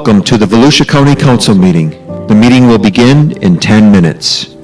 Welcome to the Volusia County Council meeting. The meeting will begin in 10 minutes.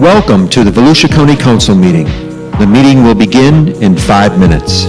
Welcome to the Volusia County Council meeting. The meeting will begin in 5 minutes.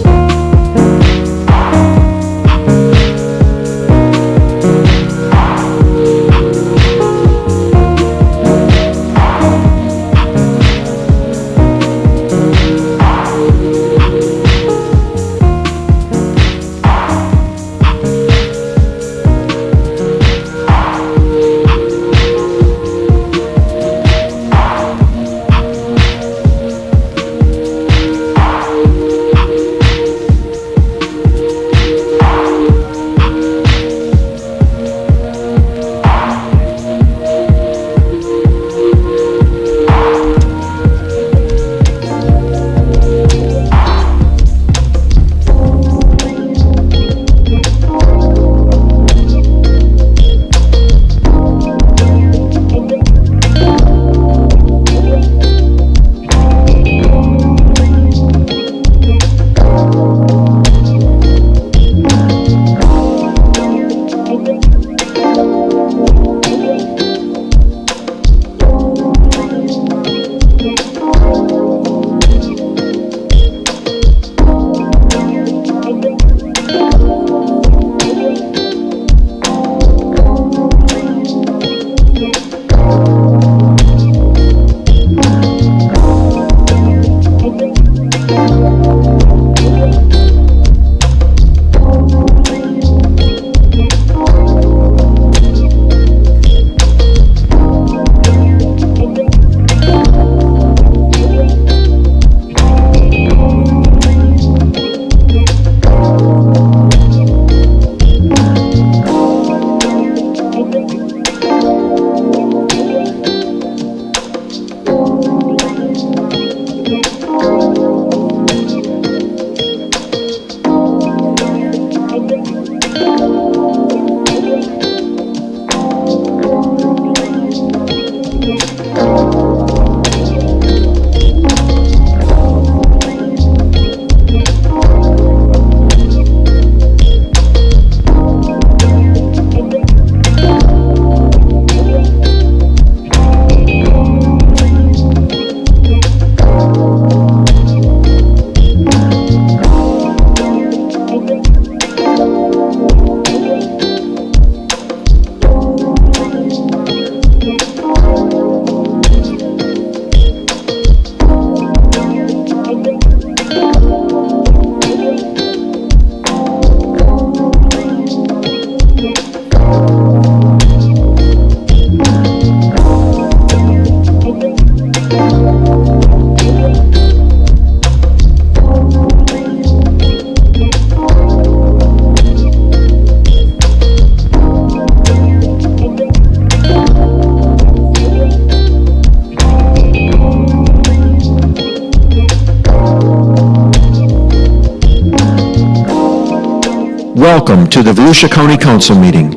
welcome to the Volusia County Council meeting.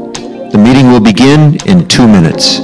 The meeting will begin in 2 minutes.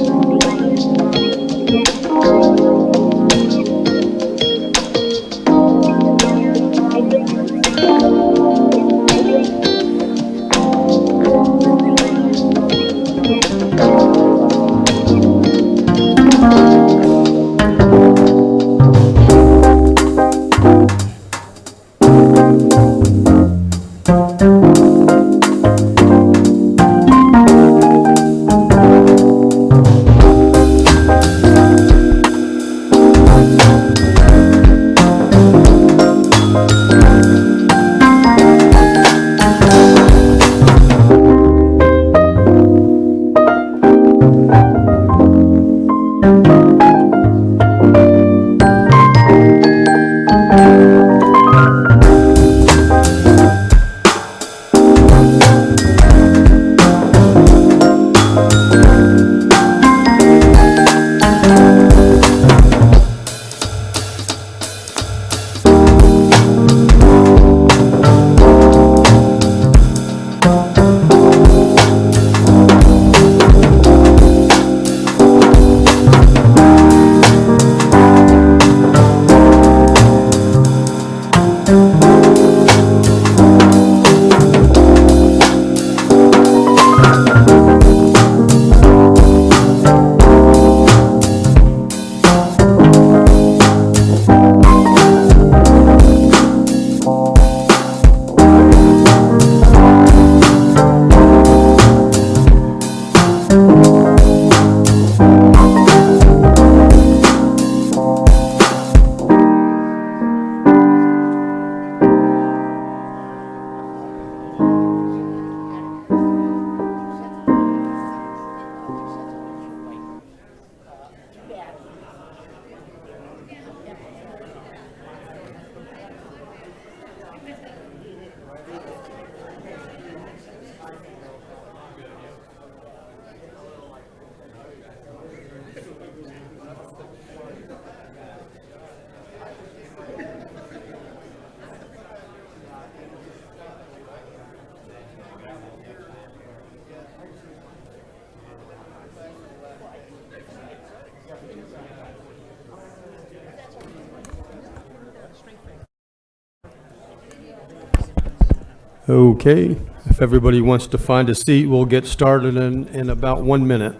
Okay, if everybody wants to find a seat, we'll get started in about 1 minute.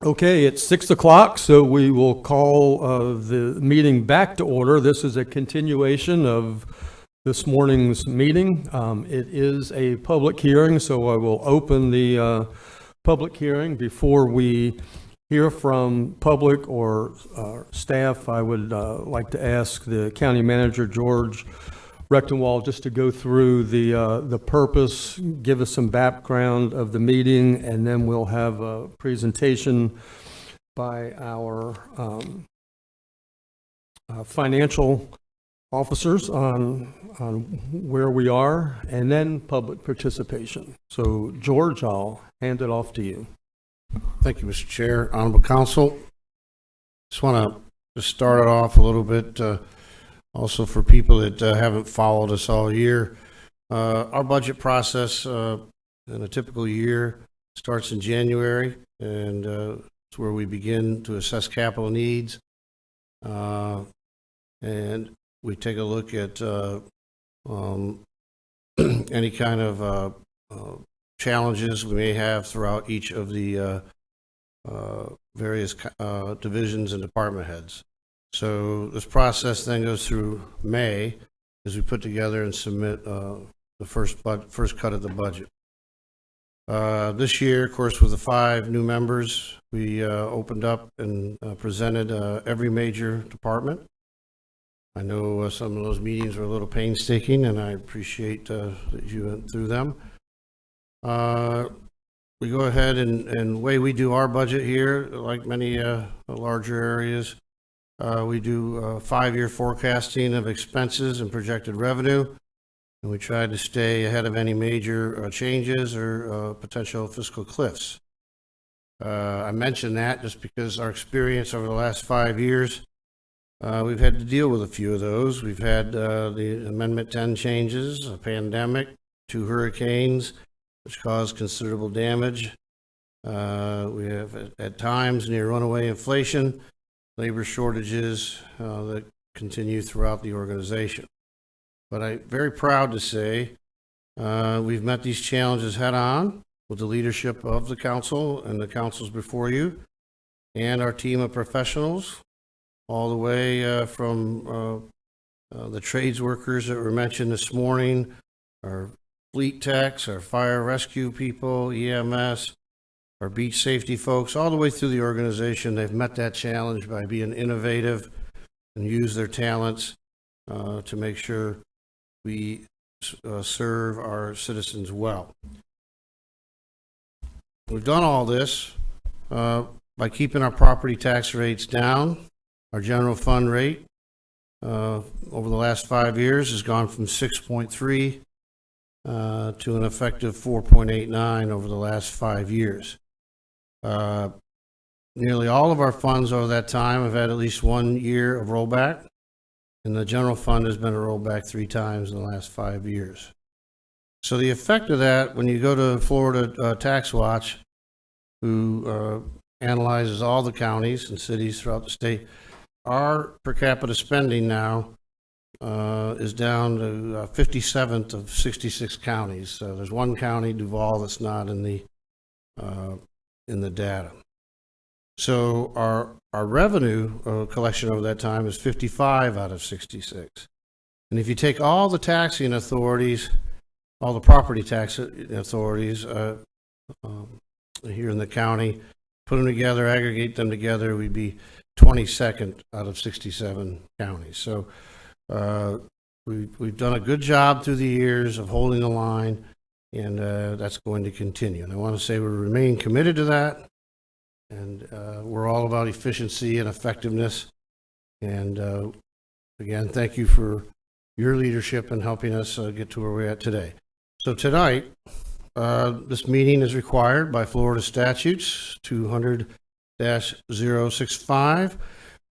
Okay, it's 6 o'clock, so we will call the meeting back to order. This is a continuation of this morning's meeting. It is a public hearing, so I will open the public hearing. Before we hear from public or staff, I would like to ask the county manager, George Rechtenwald, just to go through the purpose, give us some background of the meeting, and then we'll have a presentation by our financial officers on where we are, and then public participation. So, George, I'll hand it off to you. Thank you, Mr. Chair, Honorable Council. Just want to start it off a little bit. Also, for people that haven't followed us all year, our budget process in a typical year starts in January, and it's where we begin to assess capital needs. And we take a look at any kind of challenges we may have throughout each of the various divisions and department heads. So this process then goes through May as we put together and submit the first cut of the budget. This year, of course, with the 5 new members, we opened up and presented every major department. I know some of those meetings were a little painstaking, and I appreciate that you went through them. We go ahead and the way we do our budget here, like many larger areas, we do 5-year forecasting of expenses and projected revenue, and we try to stay ahead of any major changes or potential fiscal cliffs. I mention that just because our experience over the last 5 years, we've had to deal with a few of those. We've had the Amendment 10 changes, a pandemic, 2 hurricanes, which caused considerable damage. We have at times near runaway inflation, labor shortages that continue throughout the organization. But I'm very proud to say we've met these challenges head on with the leadership of the council and the councils before you and our team of professionals, all the way from the trades workers that were mentioned this morning, our fleet techs, our fire rescue people, EMS, our beach safety folks, all the way through the organization. They've met that challenge by being innovative and use their talents to make sure we serve our citizens well. We've done all this by keeping our property tax rates down. Our general fund rate over the last 5 years has gone from 6.3 to an effective 4.89 over the last 5 years. Nearly all of our funds over that time have had at least 1 year of rollback, and the general fund has been a rollback 3 times in the last 5 years. So the effect of that, when you go to Florida Tax Watch, who analyzes all the counties and cities throughout the state, our per capita spending now is down to 57th of 66 counties. So there's 1 county, Duval, that's not in the data. So our revenue collection over that time is 55 out of 66. And if you take all the taxing authorities, all the property tax authorities here in the county, put them together, aggregate them together, we'd be 22nd out of 67 counties. So we've done a good job through the years of holding the line, and that's going to continue. And I want to say we remain committed to that, and we're all about efficiency and effectiveness. And again, thank you for your leadership in helping us get to where we're at today. So tonight, this meeting is required by Florida statutes 200-065.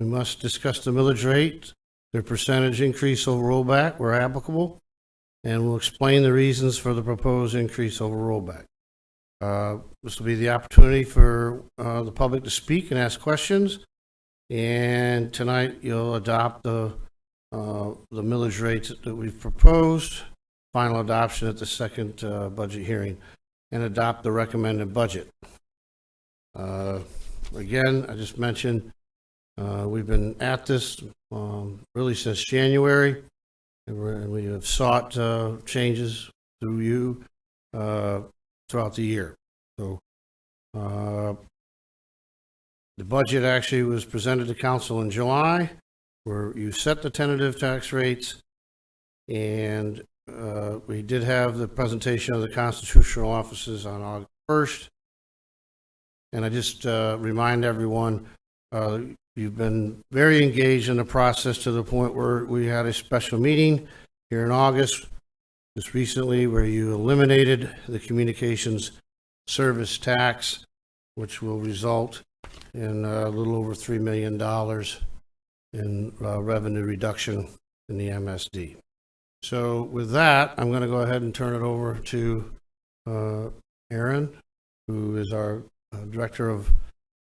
We must discuss the millage rate, their percentage increase over rollback where applicable, and we'll explain the reasons for the proposed increase over rollback. This will be the opportunity for the public to speak and ask questions, and tonight you'll adopt the millage rates that we've proposed, final adoption at the second budget hearing, and adopt the recommended budget. Again, I just mentioned we've been at this really since January, and we have sought changes through you throughout the year. So the budget actually was presented to council in July, where you set the tentative tax rates, and we did have the presentation of the constitutional offices on August 1st. And I just remind everyone, you've been very engaged in the process to the point where we had a special meeting here in August, just recently, where you eliminated the communications service tax, which will result in a little over $3 million in revenue reduction in the MSD. So with that, I'm going to go ahead and turn it over to Aaron, who is our Director of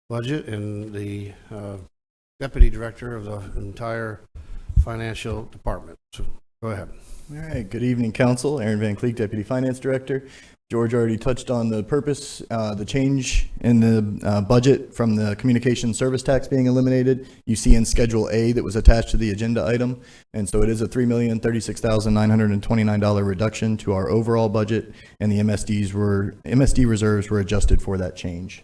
Budget and the Deputy Director of the entire financial department. So Go ahead. All right, good evening, Council. Aaron Van Cleek, Deputy Finance Director. George already touched on the purpose, the change in the budget from the communication service tax being eliminated. You see in Schedule A that was attached to the agenda item. And so it is a $3,036,929 reduction to our overall budget, and the MSD reserves were adjusted for that change.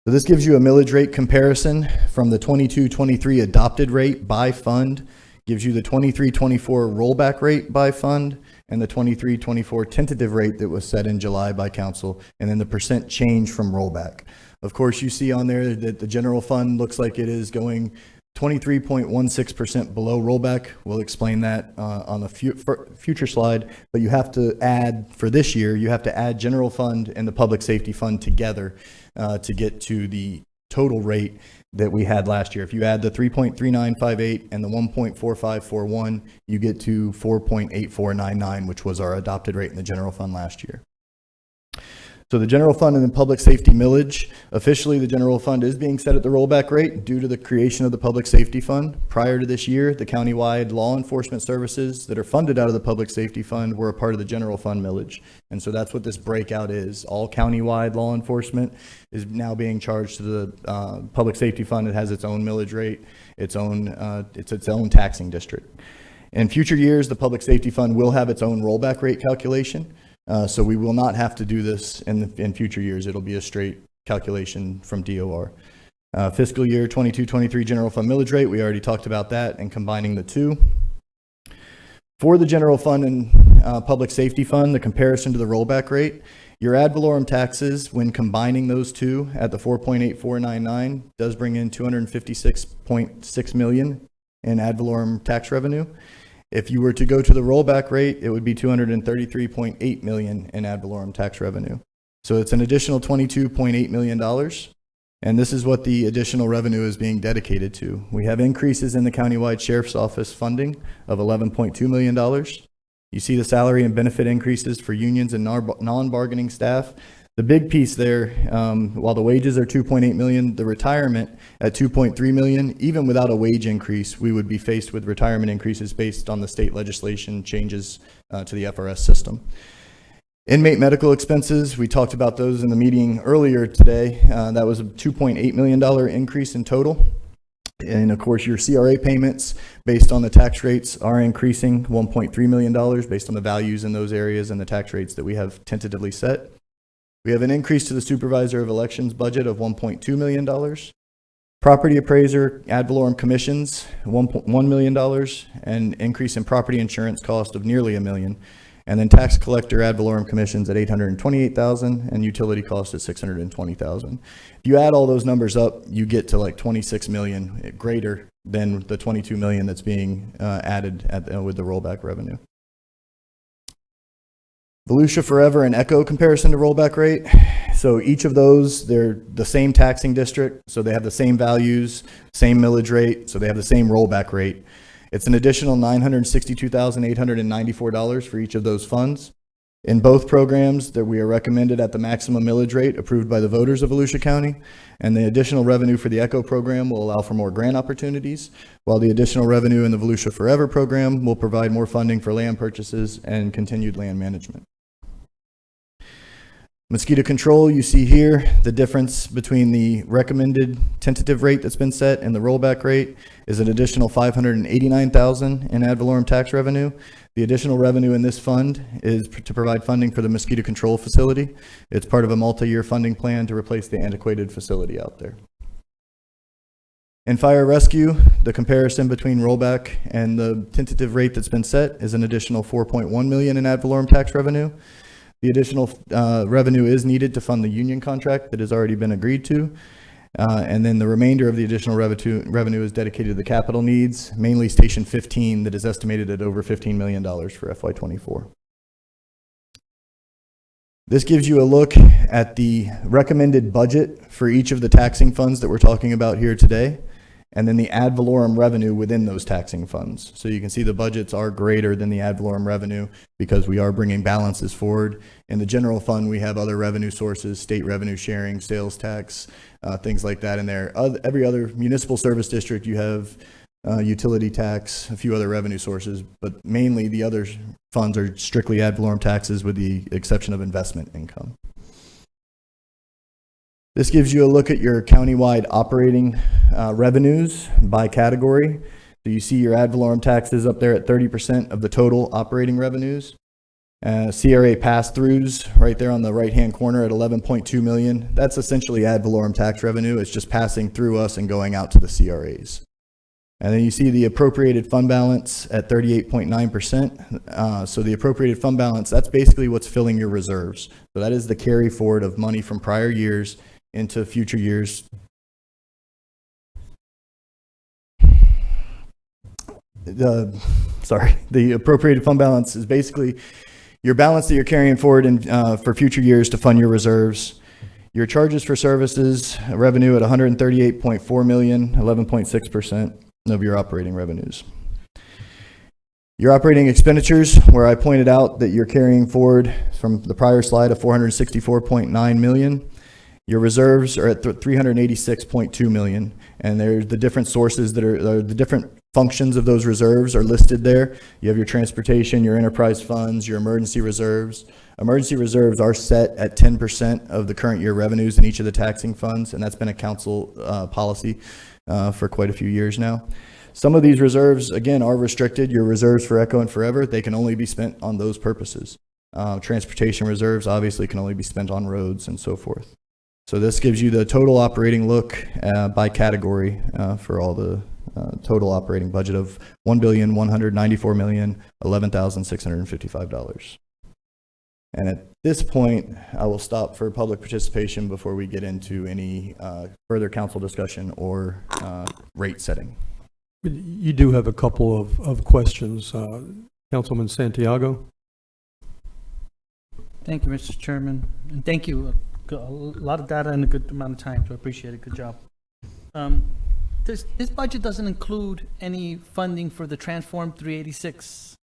So this gives you a millage rate comparison from the 22-23 adopted rate by fund, gives you the 23-24 rollback rate by fund, and the 23-24 tentative rate that was set in July by council, and then the percent change from rollback. Of course, you see on there that the general fund looks like it is going 23.16% below rollback. We'll explain that on the future slide, but you have to add, for this year, you have to add general fund and the public safety fund together to get to the total rate that we had last year. If you add the 3.3958 and the 1.4541, you get to 4.8499, which was our adopted rate in the general fund last year. So the general fund and the public safety millage, officially the general fund is being set at the rollback rate due to the creation of the public safety fund. Prior to this year, the countywide law enforcement services that are funded out of the public safety fund were a part of the general fund millage. And so that's what this breakout is. All countywide law enforcement is now being charged to the public safety fund. It has its own millage rate, its own taxing district. In future years, the public safety fund will have its own rollback rate calculation. So we will not have to do this in future years. It'll be a straight calculation from DOR. Fiscal year 22-23 general fund millage rate, we already talked about that and combining the two. For the general fund and public safety fund, the comparison to the rollback rate, your ad valorem taxes, when combining those two at the 4.8499, does bring in $256.6 million in ad valorem tax revenue. If you were to go to the rollback rate, it would be $233.8 million in ad valorem tax revenue. So it's an additional $22.8 million. And this is what the additional revenue is being dedicated to. We have increases in the countywide sheriff's office funding of $11.2 million. You see the salary and benefit increases for unions and non-bargaining staff. The big piece there, while the wages are $2.8 million, the retirement at $2.3 million, even without a wage increase, we would be faced with retirement increases based on the state legislation changes to the FRS system. Inmate medical expenses, we talked about those in the meeting earlier today. That was a $2.8 million increase in total. And of course, your CRA payments based on the tax rates are increasing $1.3 million based on the values in those areas and the tax rates that we have tentatively set. We have an increase to the supervisor of elections budget of $1.2 million. Property appraiser ad valorem commissions, $1 million, and increase in property insurance cost of nearly $1 million. And then tax collector ad valorem commissions at $828,000 and utility cost at $620,000. If you add all those numbers up, you get to like $26 million, greater than the $22 million that's being added with the rollback revenue. Volusia Forever and Echo comparison to rollback rate. So each of those, they're the same taxing district, so they have the same values, same millage rate, so they have the same rollback rate. It's an additional $962,894 for each of those funds. In both programs, that we are recommended at the maximum millage rate approved by the voters of Volusia County, and the additional revenue for the ECHO program will allow for more grant opportunities, while the additional revenue in the Volusia Forever program will provide more funding for land purchases and continued land management. Mosquito control, you see here, the difference between the recommended tentative rate that's been set and the rollback rate is an additional $589,000 in ad valorem tax revenue. The additional revenue in this fund is to provide funding for the mosquito control facility. It's part of a multi-year funding plan to replace the antiquated facility out there. In fire rescue, the comparison between rollback and the tentative rate that's been set is an additional $4.1 million in ad valorem tax revenue. The additional revenue is needed to fund the union contract that has already been agreed to. And then the remainder of the additional revenue is dedicated to the capital needs, mainly Station 15 that is estimated at over $15 million for FY24. This gives you a look at the recommended budget for each of the taxing funds that we're talking about here today, and then the ad valorem revenue within those taxing funds. So you can see the budgets are greater than the ad valorem revenue because we are bringing balances forward. In the general fund, we have other revenue sources, state revenue sharing, sales tax, things like that in there. Every other municipal service district, you have utility tax, a few other revenue sources, but mainly the other funds are strictly ad valorem taxes with the exception of investment income. This gives you a look at your countywide operating revenues by category. So you see your ad valorem taxes up there at 30% of the total operating revenues. CRA pass-throughs right there on the right-hand corner at 11.2 million. That's essentially ad valorem tax revenue. It's just passing through us and going out to the CRAs. And then you see the appropriated fund balance at 38.9%. So the appropriated fund balance, that's basically what's filling your reserves. So that is the carry forward of money from prior years into future years. The appropriated fund balance is basically your balance that you're carrying forward for future years to fund your reserves. Your charges for services revenue at 138.4 million, 11.6% of your operating revenues. Your operating expenditures, where I pointed out that you're carrying forward from the prior slide of 464.9 million. Your reserves are at 386.2 million, and there's the different sources that are the different functions of those reserves are listed there. You have your transportation, your enterprise funds, your emergency reserves. Emergency reserves are set at 10% of the current year revenues in each of the taxing funds, and that's been a council policy for quite a few years now. Some of these reserves, again, are restricted. Your reserves for Echo and Forever, they can only be spent on those purposes. Transportation reserves obviously can only be spent on roads and so forth. So this gives you the total operating look by category for all the total operating budget of $1,194,011,655. And at this point, I will stop for public participation before we get into any further council discussion or rate setting. You do have a couple of questions. Councilman Santiago? Thank you, Mr. Chairman, and thank you. A lot of data in a good amount of time, so I appreciate it. Good job. This budget doesn't include any funding for the Transform 386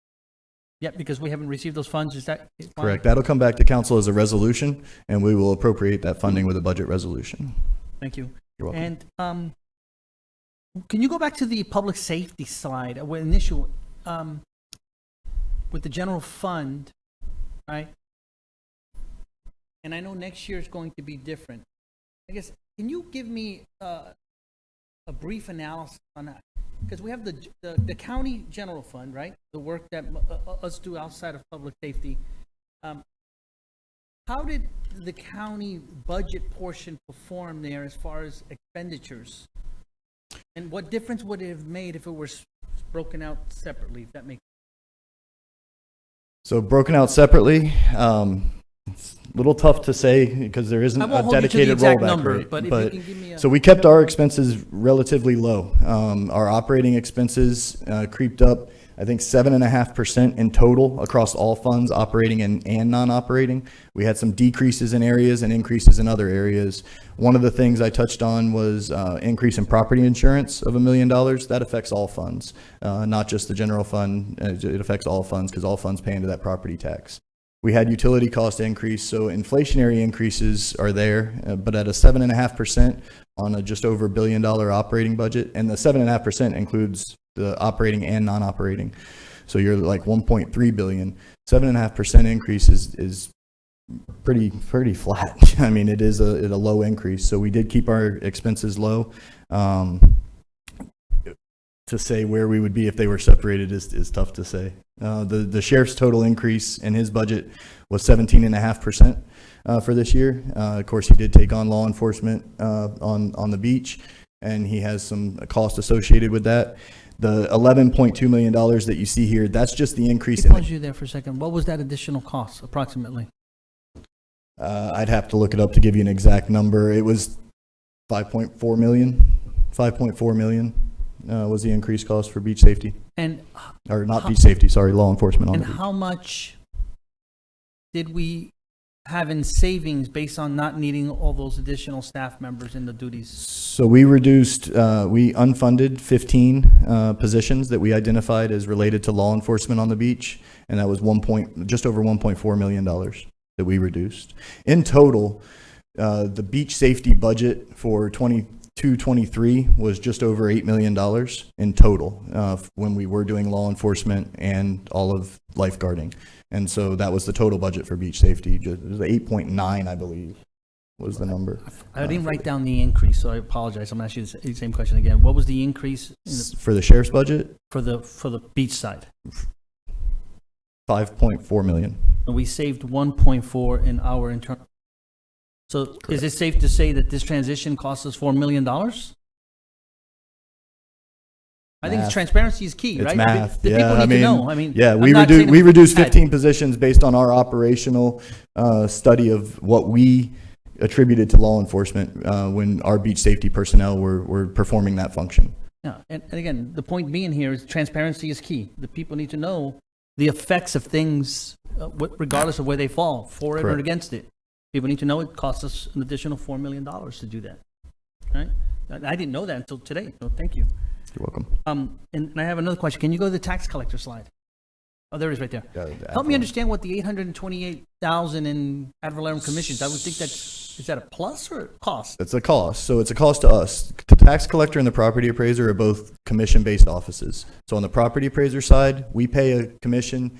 yet, because we haven't received those funds. Is that correct? That'll come back to council as a resolution, and we will appropriate that funding with a budget resolution. Thank you. You're welcome. And can you go back to the public safety slide? Initial with the general fund, right? And I know next year is going to be different. I guess, can you give me a brief analysis on that? Because we have the county general fund, right? The work that us do outside of public safety. How did the county budget portion perform there as far as expenditures? And what difference would it have made if it were broken out separately, if that makes sense? So broken out separately, it's a little tough to say because there isn't a dedicated rollback rate. But if you can give me so we kept our expenses relatively low. Our operating expenses creeped up, I think, 7.5% in total across all funds, operating and non-operating. We had some decreases in areas and increases in other areas. One of the things I touched on was increase in property insurance of $1 million. That affects all funds, not just the general fund. It affects all funds because all funds pay into that property tax. We had utility cost increase, so inflationary increases are there, but at a 7.5% on a just over $1 billion operating budget, and the 7.5% includes the operating and non-operating. So you're like 1.3 billion. 7.5% increase is pretty flat. I mean, it is a low increase. So we did keep our expenses low. To say where we would be if they were separated is tough to say. The sheriff's total increase in his budget was 17.5% for this year. Of course, he did take on law enforcement on the beach, and he has some cost associated with that. The $11.2 million that you see here, that's just the increase. Pause you there for a second. What was that additional cost, approximately? I'd have to look it up to give you an exact number. It was 5.4 million. 5.4 million was the increased cost for beach safety. Or not beach safety, sorry, law enforcement on the beach. And how much did we have in savings based on not needing all those additional staff members in the duties? So we reduced, we unfunded 15 positions that we identified as related to law enforcement on the beach, and that was just over $1.4 million that we reduced. In total, the beach safety budget for 22-23 was just over $8 million in total when we were doing law enforcement and all of lifeguarding. And so that was the total budget for beach safety. It was 8.9, I believe, was the number. I didn't write down the increase, so I apologize. I'm going to ask you the same question again. What was the increase For the sheriff's budget, for the beach side? 5.4 million. And we saved 1.4 in our internal. So is it safe to say that this transition cost us $4 million? I think Math. transparency is key, It's right? math. The people need to know. I mean, yeah, I'm we not saying reduced that- 15 positions based on our operational study of what we attributed to law enforcement when our beach safety personnel were performing that function. Yeah, and again, the point being here is transparency is key. The people need to know the effects of things, regardless of where they fall, for it or Correct. against it. People need to know it costs us an additional $4 million to do that, right? I didn't know that until today, so thank you. You're welcome. And I have another question. Can you go to the tax collector slide? Oh, there it is right there. Yeah, the Help me ad understand what the $828,000 in ad valorem commissions, I would think is that a plus or a cost? It's a cost. So it's a cost to us. The tax collector and the property appraiser are both commission-based offices. So on the property appraiser side, we pay a commission.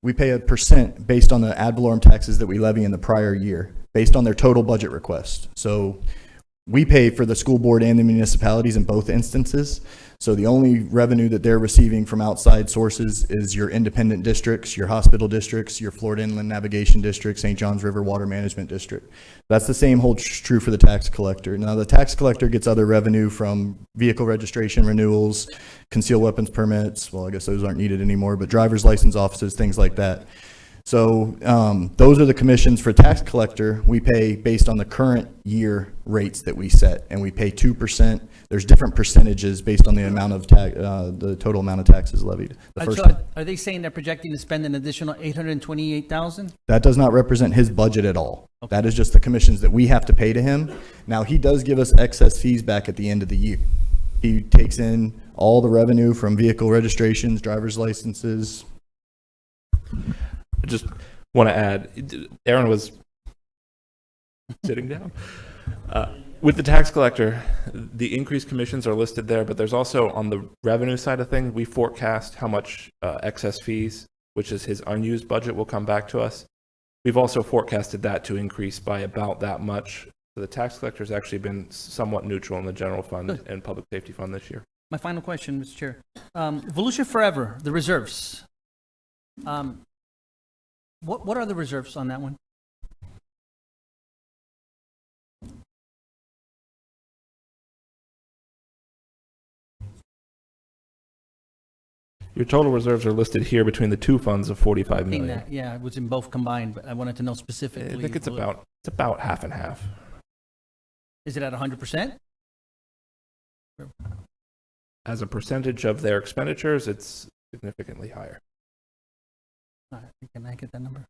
We pay a percent based on the ad valorem taxes that we levy in the prior year, based on their total budget request. So we pay for the school board and the municipalities in both instances. So the only revenue that they're receiving from outside sources is your independent districts, your hospital districts, your Florida Inland Navigation District, St. Johns River Water Management District. That's the same holds true for the tax collector. Now, the tax collector gets other revenue from vehicle registration renewals, concealed weapons permits. Well, I guess those aren't needed anymore, but driver's license offices, things like that. So those are the commissions for tax collector. We pay based on the current year rates that we set, and we pay 2%. There's different percentages based on the amount of the total amount of taxes levied. The first So are they saying they're projecting to spend an additional $828,000? That does not represent his budget at all. Okay. That is just the commissions that we have to pay to him. Now, he does give us excess fees back at the end of the year. He takes in all the revenue from vehicle registrations, driver's licenses. I just want to add, Aaron was sitting down. With the tax collector, the increased commissions are listed there, but there's also on the revenue side of things, we forecast how much excess fees, which is his unused budget, will come back to us. We've also forecasted that to increase by about that much. So the tax collector has actually been somewhat neutral in the general fund and public safety fund this year. My final question, Mr. Chair. Volusia Forever, the reserves. What are the reserves on that one? Your total reserves are listed here between the two funds of 45 Seen million. that, yeah, it was in both combined, but I wanted to know I specifically. think it's about half and half. Is it at 100%? As a percentage of their expenditures, it's significantly higher. All right, can I get that number?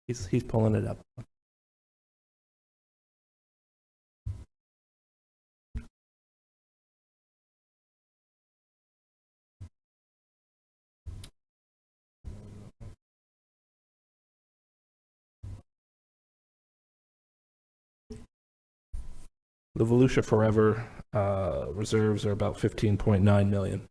He's pulling it up. The Volusia Forever reserves are about 15.9 million.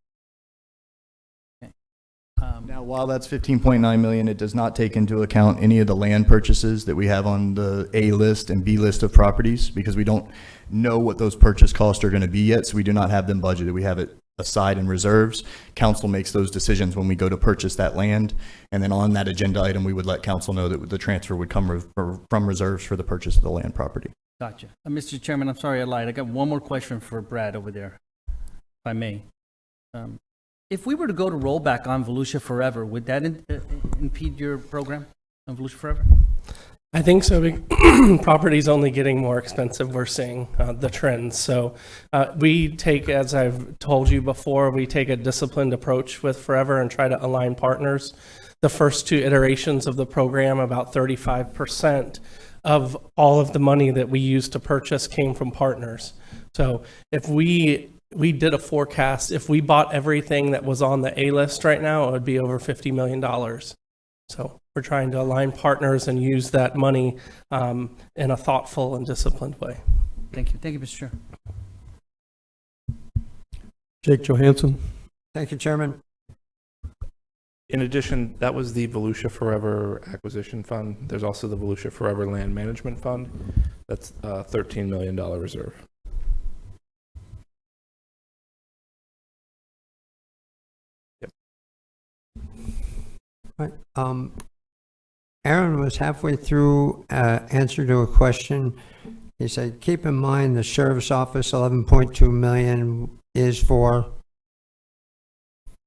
Now, while that's 15.9 million, it does not take into account any of the land purchases that we have on the A list and B list of properties, because we don't know what those purchase costs are going to be yet, so we do not have them budgeted. We have it aside in reserves. Council makes those decisions when we go to purchase that land, and then on that agenda item, we would let council know that the transfer would come from reserves for the purchase of the land property. Gotcha. Mr. Chairman, I'm sorry I lied. I got one more question for Brad over there, if I may. If we were to go to rollback on Volusia Forever, would that impede your program on Volusia Forever? I think so. Property's only getting more expensive. We're seeing the trends. So we take, as I've told you before, we take a disciplined approach with Forever and try to align partners. The first two iterations of the program, about 35% of all of the money that we used to purchase came from partners. So if we did a forecast, if we bought everything that was on the A list right now, it would be over $50 million. So we're trying to align partners and use that money in a thoughtful and disciplined way. Thank you. Thank you, Mr. Chair. Jake Johansson? Thank you, Chairman. In addition, that was the Volusia Forever Acquisition Fund. There's also the Volusia Forever Land Management Fund. That's a $13 million reserve. Right. Aaron was halfway through answer to a question. He said, keep in mind the sheriff's office, 11.2 million is for,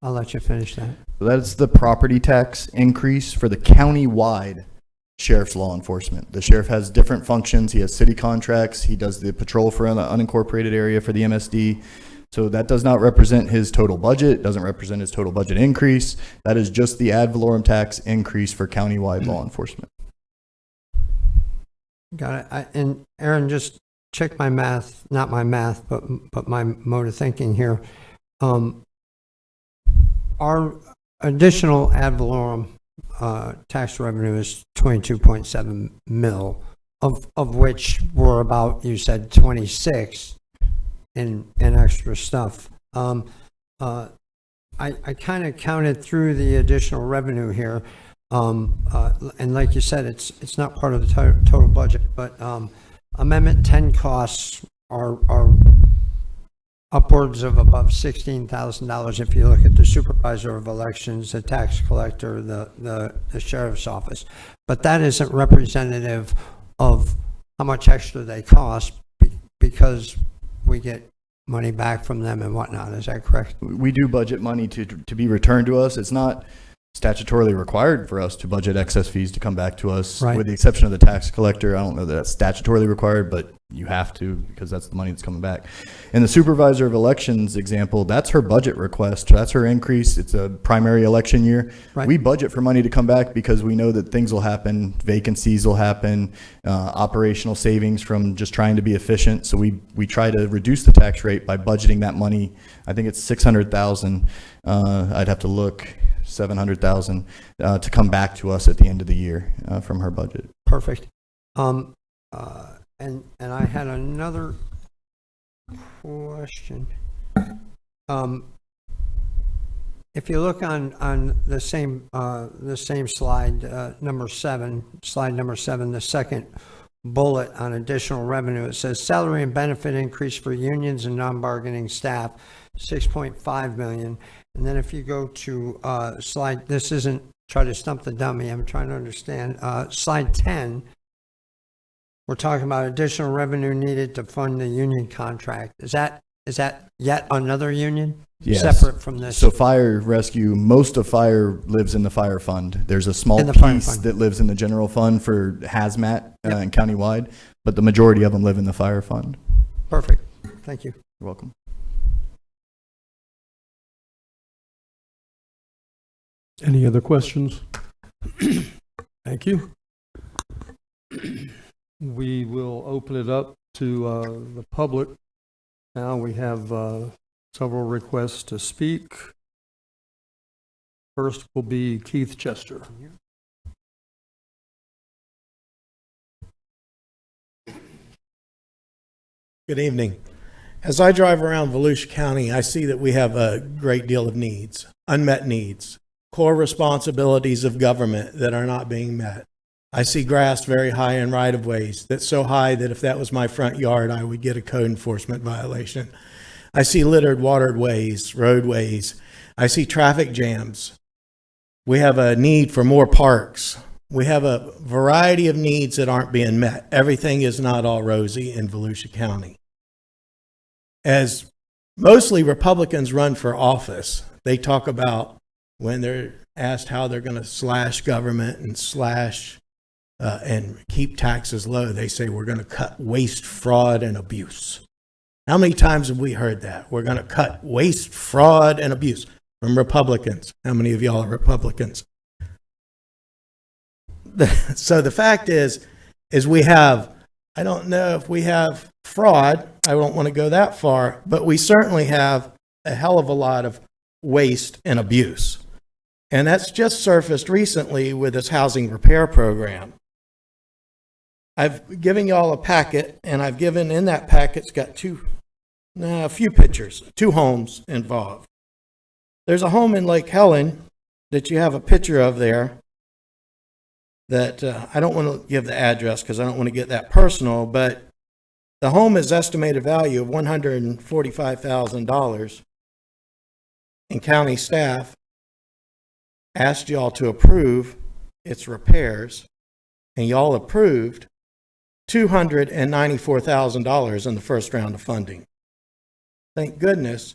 I'll let you finish that. So that's the property tax increase for the county-wide sheriff's law enforcement. The sheriff has different functions. He has city contracts. He does the patrol for the unincorporated area for the MSD. So that does not represent his total budget, doesn't represent his total budget increase. That is just the ad valorem tax increase for county-wide law enforcement. Got it. And Aaron, just check my math, not my math, but my mode of thinking here. Our additional ad valorem tax revenue is 22.7 mil, of which we're about, you said 26 in extra stuff. I kind of counted through the additional revenue here. And like you said, it's not part of the total budget, but Amendment 10 costs are upwards of above $16,000 if you look at the supervisor of elections, the tax collector, the sheriff's office. But that isn't representative of how much extra they cost because we get money back from them and whatnot. Is that correct? We do budget money to be returned to us. It's not statutorily required for us to budget excess fees to come back to us, Right. with the exception of the tax collector. I don't know that that's statutorily required, but you have to because that's the money that's coming back. In the supervisor of elections example, that's her budget request. That's her increase. It's a primary election year. Right. We budget for money to come back because we know that things will happen, vacancies will happen, operational savings from just trying to be efficient. So we try to reduce the tax rate by budgeting that money. I think it's 600,000. I'd have to look. 700,000 to come back to us at the end of the year from her budget. Perfect. And I had another question. If you look on the same slide, number 7, slide number 7, the second bullet on additional revenue, it says salary and benefit increase for unions and non-bargaining staff, 6.5 million. And then if you go to slide, this isn't try to stump the dummy, I'm trying to understand. Slide 10, we're talking about additional revenue needed to fund the union contract. Is that yet another union? Yes. Separate from this? So fire rescue, most of fire lives in the fire fund. There's a small In the fire piece fund. that lives in the general fund for hazmat Yep. and countywide, but the majority of them live in the fire fund. Perfect. Thank you. You're welcome. Any other questions? Thank you. We will open it up to the public. Now we have several requests to speak. First will be Keith Chester. Good evening. As I drive around Volusia County, I see that we have a great deal of needs, unmet needs, core responsibilities of government that are not being met. I see grass very high in right-of-ways, that's so high that if that was my front yard, I would get a code enforcement violation. I see littered waterways, roadways. I see traffic jams. We have a need for more parks. We have a variety of needs that aren't being met. Everything is not all rosy in Volusia County. As mostly Republicans run for office, they talk about when they're asked how they're going to slash government and slash and keep taxes low, they say we're going to cut waste, fraud, and abuse. How many times have we heard that? We're going to cut waste, fraud, and abuse from Republicans. How many of y'all are Republicans? So the fact is we have, I don't know if we have fraud. I don't want to go that far, but we certainly have a hell of a lot of waste and abuse. And that's just surfaced recently with this housing repair program. I've given y'all a packet, and I've given in that packet's got a few pictures, 2 homes involved. There's a home in Lake Helen that you have a picture of there that I don't want to give the address because I don't want to get that personal, but the home is estimated value of $145,000, and county staff asked y'all to approve its repairs, and y'all approved $294,000 in the first round of funding. Thank goodness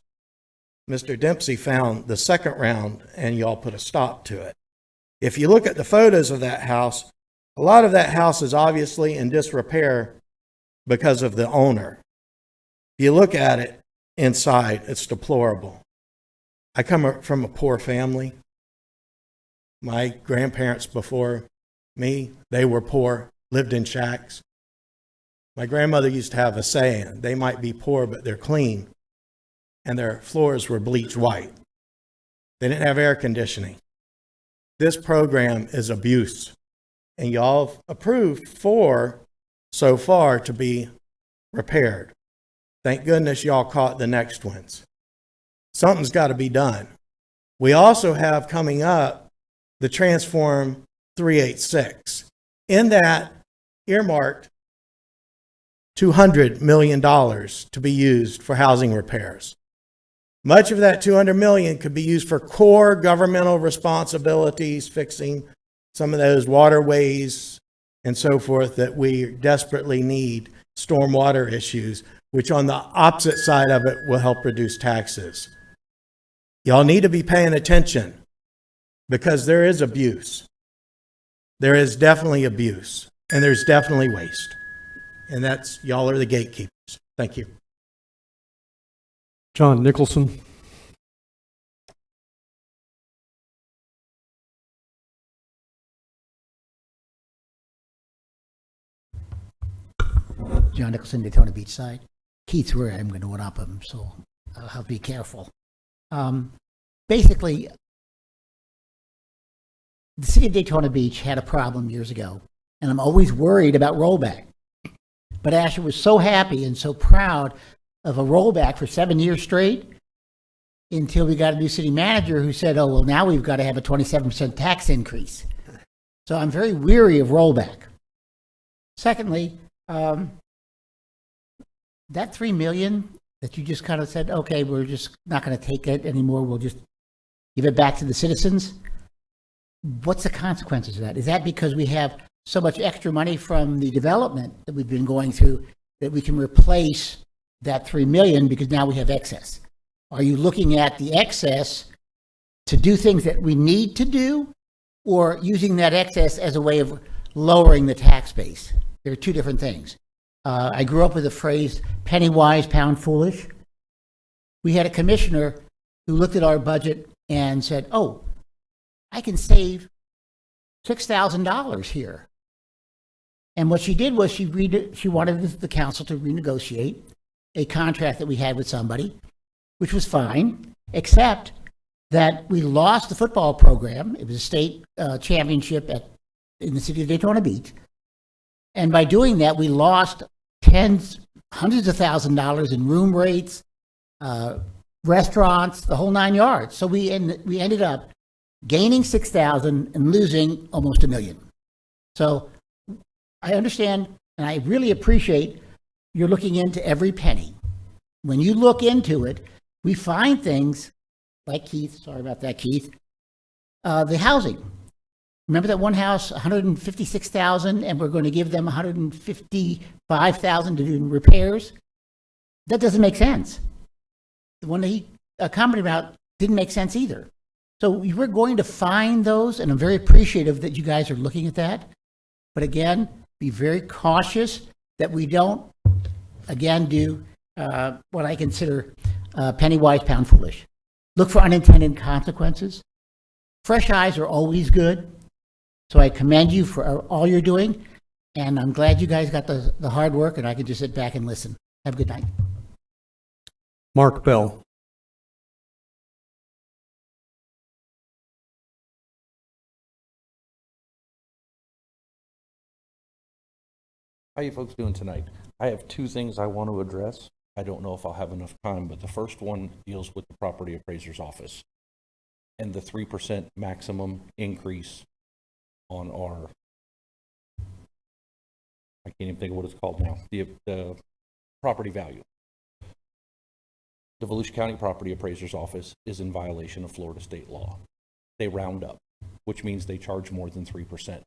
Mr. Dempsey found the second round and y'all put a stop to it. If you look at the photos of that house, a lot of that house is obviously in disrepair because of the owner. If you look at it inside, it's deplorable. I come from a poor family. My grandparents before me, they were poor, lived in shacks. My grandmother used to have a saying, they might be poor, but they're clean. And their floors were bleached white. They didn't have air conditioning. This program is abuse. And y'all approved 4 so far to be repaired. Thank goodness y'all caught the next ones. Something's got to be done. We also have coming up the Transform 386. In that, earmarked $200 million to be used for housing repairs. Much of that $200 million could be used for core governmental responsibilities, fixing some of those waterways and so forth that we desperately need, stormwater issues, which on the opposite side of it will help reduce taxes. Y'all need to be paying attention because there is abuse. There is definitely abuse, and there's definitely waste. And that's, y'all are the gatekeepers. Thank you. John Nicholson. John Nicholson, Daytona Beach side. Keith's where I'm going to one up him, so I'll have to be careful. Basically, the city of Daytona Beach had a problem years ago, and I'm always worried about rollback. But Asher was so happy and so proud of a rollback for 7 years straight until we got a new city manager who said, oh, well, now we've got to have a 27% tax increase. So I'm very weary of rollback. Secondly, that $3 million that you just kind of said, okay, we're just not going to take it anymore, we'll just give it back to the citizens. What's the consequences of that? Is that because we have so much extra money from the development that we've been going through that we can replace that $3 million because now we have excess? Are you looking at the excess to do things that we need to do, or using that excess as a way of lowering the tax base? There are two different things. I grew up with the phrase, penny wise, pound foolish. We had a commissioner who looked at our budget and said, oh, I can save $6,000 here. And what she did was she wanted the council to renegotiate a contract that we had with somebody, which was fine, except that we lost the football program. It was a state championship in the city of Daytona Beach. And by doing that, we lost hundreds of thousands of dollars in room rates, restaurants, the whole 9 yards. So we ended up gaining 6,000 and losing almost $1 million. So I understand, and I really appreciate you're looking into every penny. When you look into it, we find things like Keith, sorry about that, Keith, the housing. Remember that one house, $156,000, and we're going to give them $155,000 to do repairs? That doesn't make sense. The one that he commented about didn't make sense either. So we're going to find those, and I'm very appreciative that you guys are looking at that. But again, be very cautious that we don't, again, do what I consider penny wise, pound foolish. Look for unintended consequences. Fresh eyes are always good. So I commend you for all you're doing, and I'm glad you guys got the hard work, and I can just sit back and listen. Have a good night. Mark Bell. How you folks doing tonight? I have two things I want to address. I don't know if I'll have enough time, but the first one deals with the property appraiser's office and the 3% maximum increase on our, I can't even think of what it's called now, the property value. The Volusia County Property Appraiser's Office is in violation of Florida state law. They round up, which means they charge more than 3%.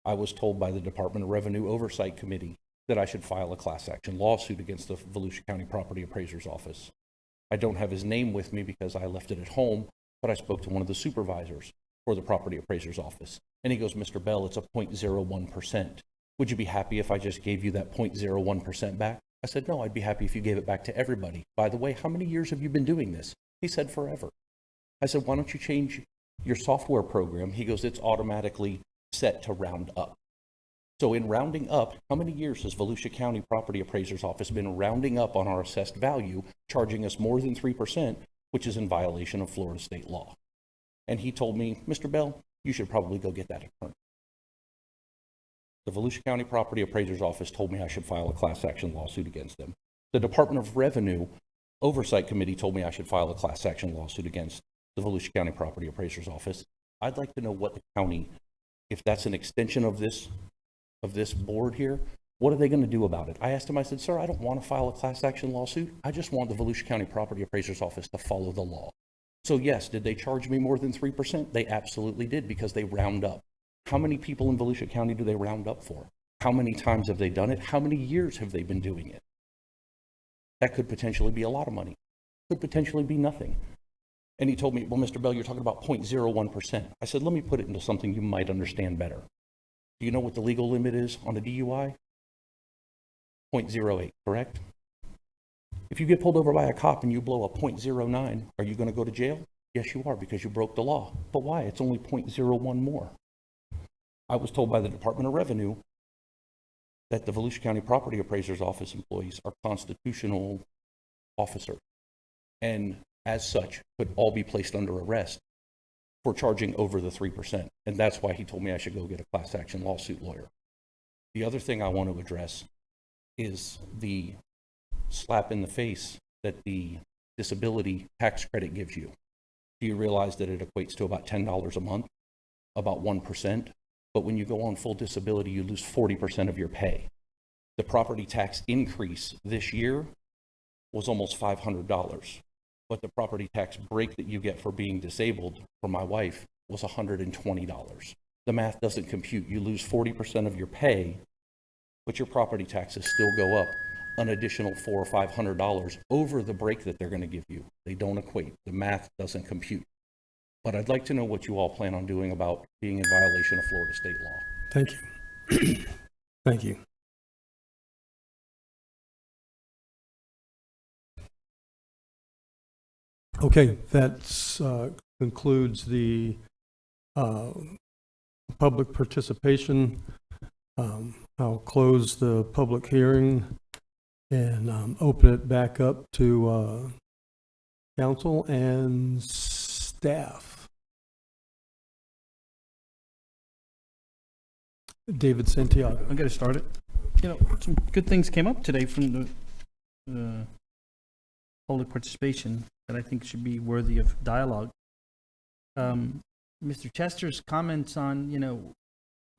I was told by the Department of Revenue Oversight Committee that I should file a class action lawsuit against the Volusia County Property Appraiser's Office. I don't have his name with me because I left it at home, but I spoke to one of the supervisors for the Property Appraiser's Office. And he goes, Mr. Bell, it's a 0.01%. Would you be happy if I just gave you that 0.01% back? I said, no, I'd be happy if you gave it back to everybody. By the way, how many years have you been doing this? He said, forever. I said, why don't you change your software program? He goes, it's automatically set to round up. So in rounding up, how many years has Volusia County Property Appraiser's Office been rounding up on our assessed value, charging us more than 3%, which is in violation of Florida state law? And he told me, Mr. Bell, you should probably go get that attorney. The Volusia County Property Appraiser's Office told me I should file a class action lawsuit against them. The Department of Revenue Oversight Committee told me I should file a class action lawsuit against the Volusia County Property Appraiser's Office. I'd like to know what the county, if that's an extension of this board here, what are they going to do about it? I asked him, I said, sir, I don't want to file a class action lawsuit. I just want the Volusia County Property Appraiser's Office to follow the law. So yes, did they charge me more than 3%? They absolutely did, because they round up. How many people in Volusia County do they round up for? How many times have they done it? How many years have they been doing it? That could potentially be a lot of money. Could potentially be nothing. And he told me, well, Mr. Bell, you're talking about 0.01%. I said, let me put it into something you might understand better. Do you know what the legal limit is on a DUI? 0.08, correct? If you get pulled over by a cop and you blow a 0.09, are you going to go to jail? Yes, you are, because you broke the law. But why? It's only 0.01 more. I was told by the Department of Revenue that the Volusia County Property Appraiser's Office employees are constitutional officers, and as such could all be placed under arrest for charging over the 3%. And that's why he told me I should go get a class action lawsuit lawyer. The other thing I want to address is the slap in the face that the disability tax credit gives you. Do you realize that it equates to about $10 a month, about 1%? But when you go on full disability, you lose 40% of your pay. The property tax increase this year was almost $500. But the property tax break that you get for being disabled for my wife was $120. The math doesn't compute. You lose 40% of your pay, but your property taxes still go up an additional $400 or $500 over the break that they're going to give you. They don't equate. The math doesn't compute. But I'd like to know what you all plan on doing about being in violation of Florida state law. Thank you. Thank you. Okay, that concludes the public participation. I'll close the public hearing and open it back up to council and staff. David Santiago. I'm going to start it. You know, some good things came up today from the public participation that I think should be worthy of dialogue. Mr. Chester's comments on, you know,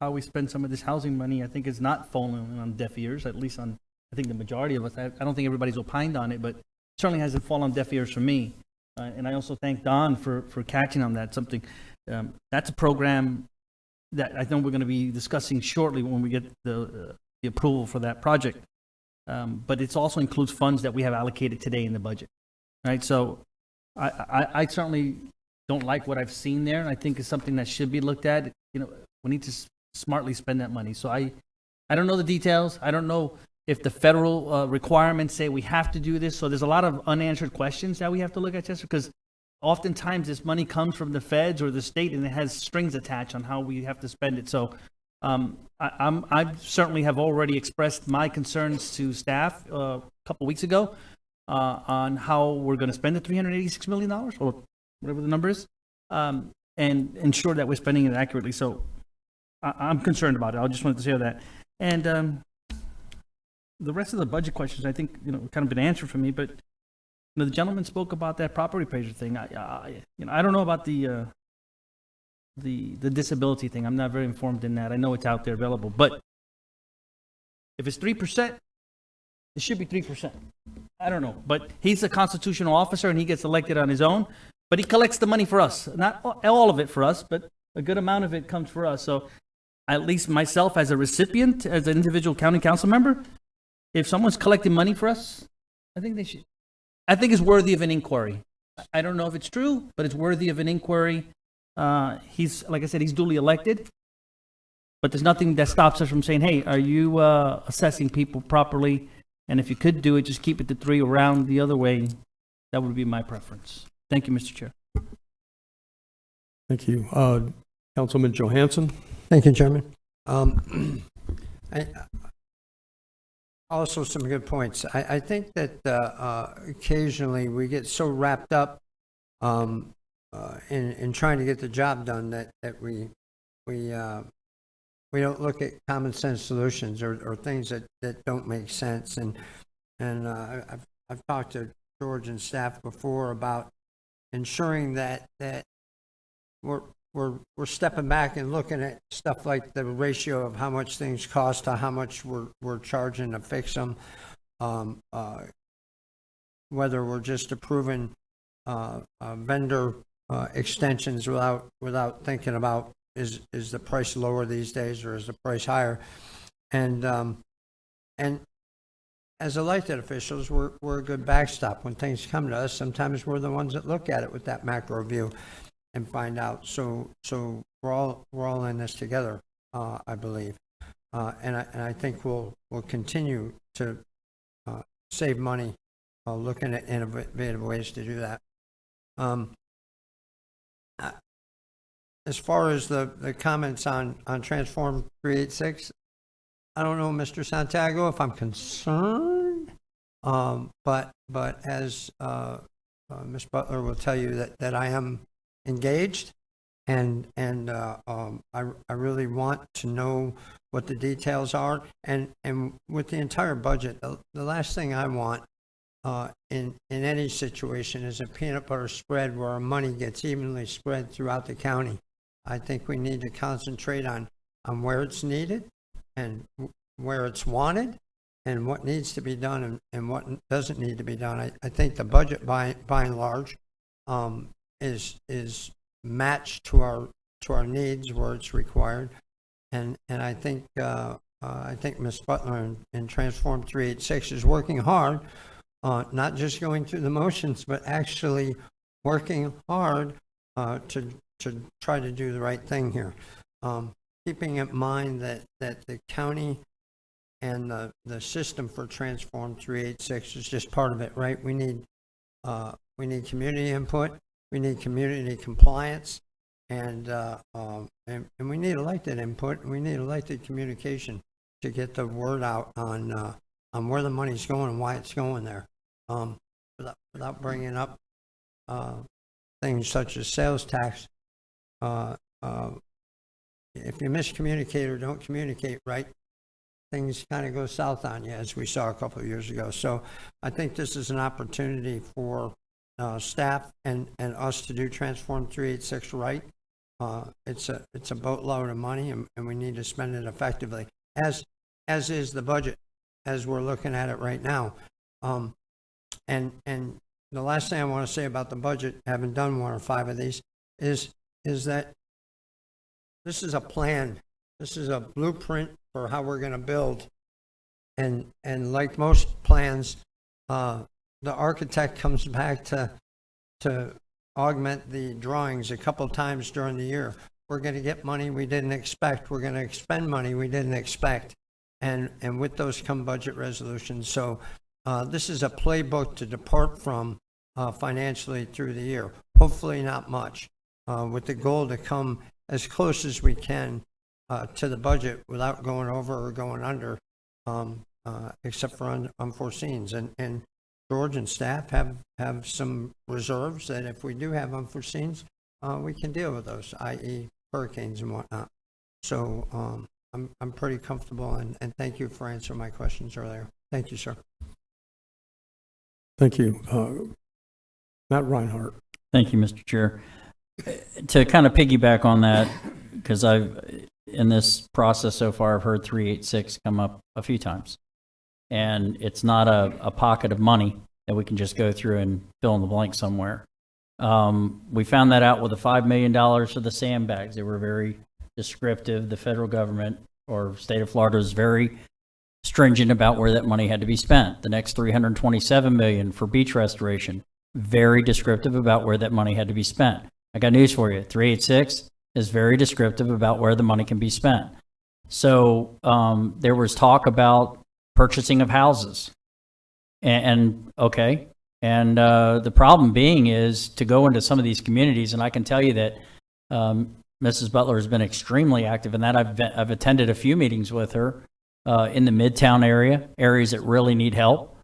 how we spend some of this housing money, I think is not falling on deaf ears, at least on, I think the majority of us. I don't think everybody's opined on it, but certainly hasn't fallen on deaf ears for me. And I also thank Don for catching on that. Something, that's a program that I know we're going to be discussing shortly when we get the approval for that project. But it also includes funds that we have allocated today in the budget, right? So I certainly don't like what I've seen there, and I think it's something that should be looked at. You know, we need to smartly spend that money. So I don't know the details. I don't know if the federal requirements say we have to do this. So there's a lot of unanswered questions that we have to look at, Chester, because oftentimes this money comes from the feds or the state and it has strings attached on how we have to spend it. So I certainly have already expressed my concerns to staff a couple weeks ago on how we're going to spend the $386 million or whatever the number is, and ensure that we're spending it accurately. So I'm concerned about it. I just wanted to say that. And the rest of the budget questions, I think, kind of been answered for me, but, the gentleman spoke about that property appraiser thing. I don't know about the disability thing. I'm not very informed in that. I know it's out there available, but if it's 3%, it should be 3%. I don't know, but he's a constitutional officer and he gets elected on his own, but he collects the money for us. Not all of it for us, but a good amount of it comes for us. So at least myself as a recipient, as an individual county council member, if someone's collecting money for us, I think it's worthy of an inquiry. I don't know if it's true, but it's worthy of an inquiry. He's, like I said, he's duly elected, but there's nothing that stops us from saying, hey, are you assessing people properly? And if you could do it, just keep it to 3 around the other way. That would be my preference. Thank you, Mr. Chair. Thank you. Councilman Johansson? Thank you, Chairman. Also, some good points. I think that occasionally we get so wrapped up in trying to get the job done that we don't look at common sense solutions or things that don't make sense. And I've talked to George and staff before about ensuring that we're stepping back and looking at stuff like the ratio of how much things cost to how much we're charging to fix them. Whether we're just approving vendor extensions without thinking about is the price lower these days or is the price higher, and as elected officials, we're a good backstop when things come to us. Sometimes we're the ones that look at it with that macro view and find out. So we're all in this together, I believe, and I think we'll continue to save money looking at innovative ways to do that. As far as the comments on Transform 386, I don't know, Mr. Santiago, if I'm concerned, but as Ms. Butler will tell you that I am engaged, and I really want to know what the details are, and with the entire budget, the last thing I want in any situation is a peanut butter spread where our money gets evenly spread throughout the county. I think we need to concentrate on where it's needed and where it's wanted and what needs to be done and what doesn't need to be done. I think the budget by and large is matched to our needs where it's required, and I think Ms. Butler in Transform 386 is working hard, not just going through the motions, but actually working hard to try to do the right thing here, keeping in mind that the county and the system for Transform 386 is just part of it, right? We need community input, we need community compliance, and we need elected input, and we need elected communication to get the word out on where the money's going and why it's going there, without bringing up things such as sales tax. If you miscommunicate or don't communicate right, things kind of go south on you, as we saw a couple of years ago. So I think this is an opportunity for staff and us to do Transform 386 right. It's a boatload of money, and we need to spend it effectively, as is the budget, as we're looking at it right now. And the last thing I want to say about the budget, having done 1 or 5 of these, is that this is a plan. This is a blueprint for how we're going to build. And like most plans, the architect comes back to augment the drawings a couple times during the year. We're going to get money we didn't expect. We're going to expend money we didn't expect. And with those come budget resolutions. So this is a playbook to depart from financially through the year. Hopefully not much, with the goal to come as close as we can to the budget without going over or going under, except for unforeseens. And George and staff have some reserves that if we do have unforeseens, we can deal with those, i.e. hurricanes and whatnot. So I'm pretty comfortable, and thank you for answering my questions earlier. Thank you, sir. Thank you. Matt Reinhardt. Thank you, Mr. Chair. To kind of piggyback on that, because in this process so far, I've heard 386 come up a few times. And it's not a pocket of money that we can just go through and fill in the blank somewhere. We found that out with the $5 million for the sandbags. They were very descriptive. The federal government or state of Florida is very stringent about where that money had to be spent. The next $327 million for beach restoration, very descriptive about where that money had to be spent. I got news for you. 386 is very descriptive about where the money can be spent. So there was talk about purchasing of houses. And okay. And the problem being is to go into some of these communities, and I can tell you that Mrs. Butler has been extremely active in that. I've attended a few meetings with her in the Midtown area, areas that really need help.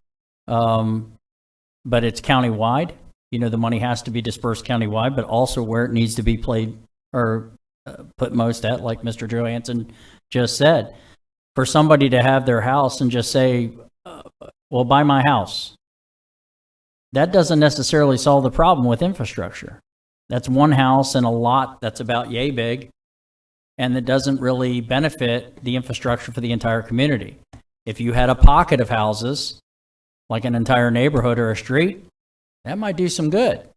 But it's countywide. You know, the money has to be dispersed countywide, but also where it needs to be played or put most at, like Mr. Johansson just said. For somebody to have their house and just say, well, buy my house. That doesn't necessarily solve the problem with infrastructure. That's one house and a lot that's about yay big, and that doesn't really benefit the infrastructure for the entire community. If you had a pocket of houses, like an entire neighborhood or a street, that might do some good.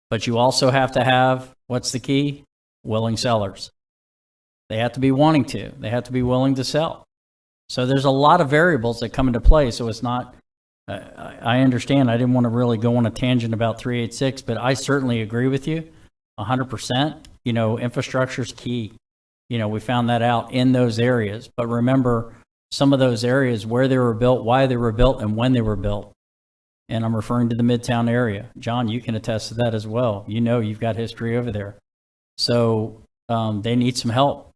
But you also have to have, what's the key? Willing sellers. They have to be wanting to. They have to be willing to sell. So there's a lot of variables that come into play. So it's not, I understand. I didn't want to really go on a tangent about 386, but I certainly agree with you 100%. You know, infrastructure is key. You know, we found that out in those areas. But remember, some of those areas, where they were built, why they were built, and when they were built. And I'm referring to the Midtown area. John, you can attest to that as well. You know, you've got history over there. So they need some help.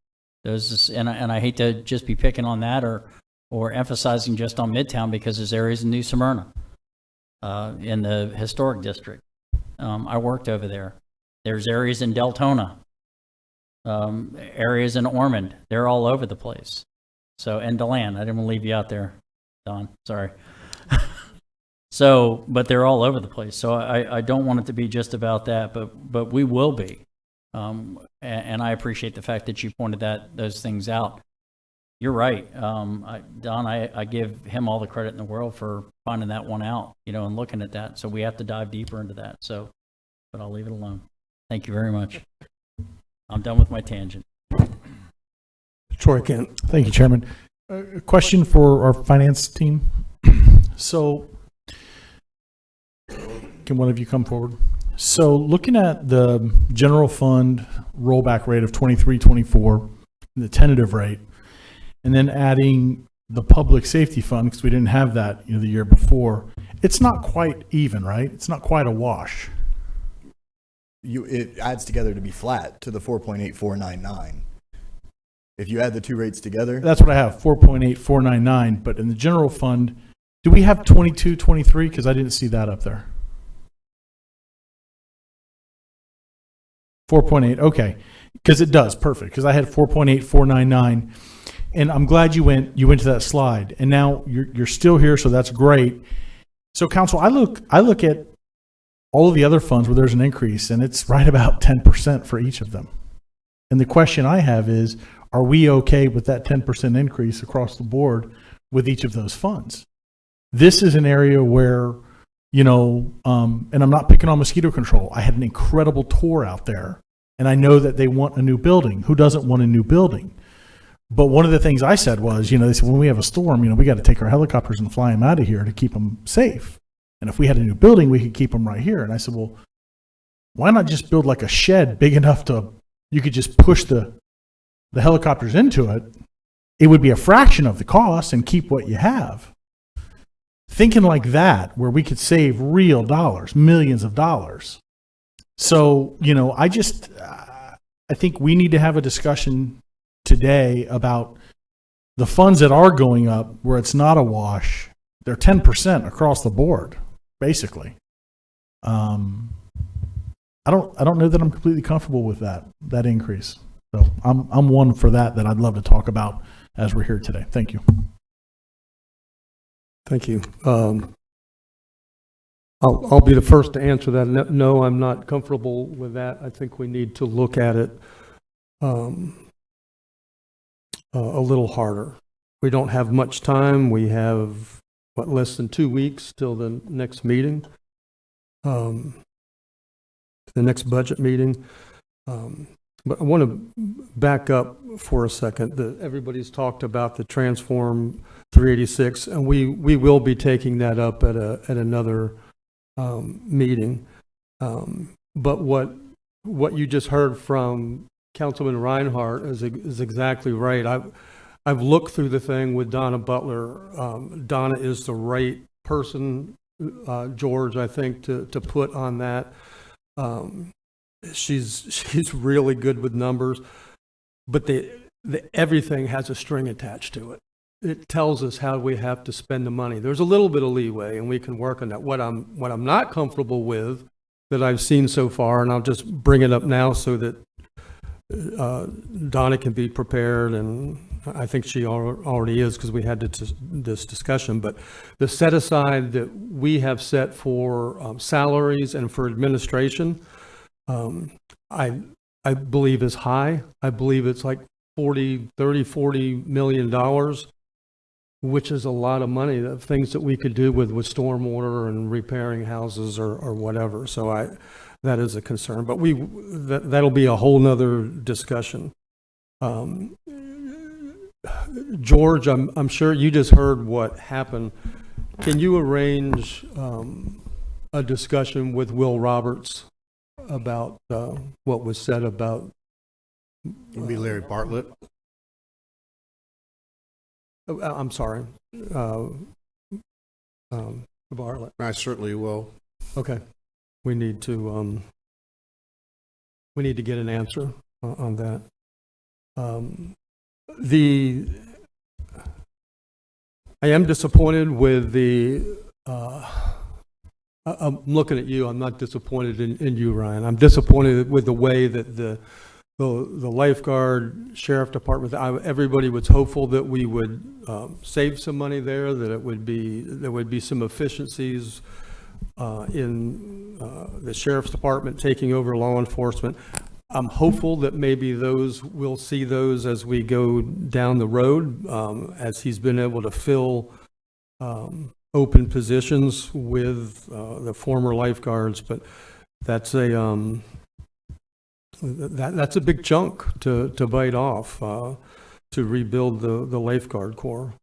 And I hate to just be picking on that or emphasizing just on Midtown, because there's areas in New Smyrna, in the historic district. I worked over there. There's areas in Deltona, areas in Ormond. They're all over the place. So, and DeLand, I didn't want to leave you out there, Don, sorry. So, but they're all over the place. So I don't want it to be just about that, but we will be. And I appreciate the fact that you pointed those things out. You're right. Don, I give him all the credit in the world for finding that one out, you know, and looking at that. So we have to dive deeper into that. So, but I'll leave it alone. Thank you very much. I'm done with my tangent. Troy Kent. Thank you, Chairman. A question for our finance team. So, can one of you come forward? So, looking at the general fund rollback rate of 23.24, the tentative rate, and then adding the public safety fund, because we didn't have that, you know, the year before, it's not quite even, right? It's not quite a wash. It adds together to be flat to the 4.8499. If you add the two rates together, That's what I have, 4.8499. But in the general fund, do we have 22.23? Because I didn't see that up there. 4.8, okay. Because it does, perfect. Because I had 4.8499. And I'm glad you went to that slide. And now you're still here, so that's great. So council, I look at all of the other funds where there's an increase, and it's right about 10% for each of them. And the question I have is, are we okay with that 10% increase across the board with each of those funds? This is an area where, you know, and I'm not picking on mosquito control. I had an incredible tour out there, and I know that they want a new building. Who doesn't want a new building? But one of the things I said was, you know, they said, when we have a storm, you know, we got to take our helicopters and fly them out of here to keep them safe. And if we had a new building, we could keep them right here. And I said, well, why not just build like a shed big enough to, you could just push the helicopters into it. It would be a fraction of the cost and keep what you have. Thinking like that, where we could save real dollars, millions of dollars. So, you know, I think we need to have a discussion today about the funds that are going up where it's not a wash. They're 10% across the board, basically. I don't know that I'm completely comfortable with that increase. So I'm one for that I'd love to talk about as we're here today. Thank you. Thank you. I'll be the first to answer that. No, I'm not comfortable with that. I think we need to look at it a little harder. We don't have much time. We have, less than 2 weeks till the next meeting, the next budget meeting. But I want to back up for a second. Everybody's talked about the Transform 386, and we will be taking that up at another meeting. But what you just heard from Councilman Reinhardt is exactly right. I've looked through the thing with Donna Butler. Donna is the right person, George, I think, to put on that. She's really good with numbers, but everything has a string attached to it. It tells us how we have to spend the money. There's a little bit of leeway, and we can work on that. What I'm not comfortable with that I've seen so far, and I'll just bring it up now so that Donna can be prepared, and I think she already is because we had this discussion. But the set aside that we have set for salaries and for administration, I believe is high. I believe it's like $40 million, which is a lot of money, of things that we could do with stormwater and repairing houses or whatever. So that is a concern, but that'll be a whole nother discussion. George, I'm sure you just heard what happened. Can you arrange a discussion with Will Roberts about what was said about? It'd be Larry Bartlett. I'm sorry, Bartlett. I certainly will. Okay, we need to get an answer on that. I am disappointed with I'm looking at you. I'm not disappointed in you, Ryan. I'm disappointed with the way that the lifeguard, sheriff department, everybody was hopeful that we would save some money there, that there would be some efficiencies in the sheriff's department taking over law enforcement. I'm hopeful that maybe we'll see those as we go down the road, as he's been able to fill open positions with the former lifeguards. But that's a big chunk to bite off to rebuild the lifeguard corps.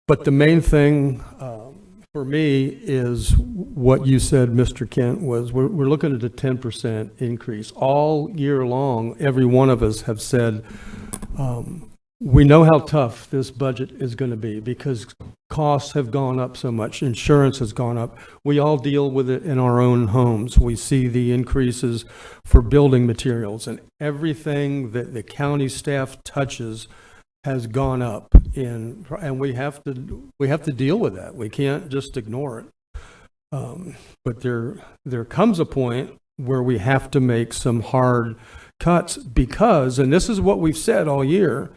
But the main thing for me is what you said, Mr. Kent, was we're looking at a 10% increase. All year long, every one of us have said, we know how tough this budget is going to be because costs have gone up so much. Insurance has gone up. We all deal with it in our own homes. We see the increases for building materials, and everything that the county staff touches has gone up, and we have to deal with that. We can't just ignore it. But there comes a point where we have to make some hard cuts because, and this is what we've said all year,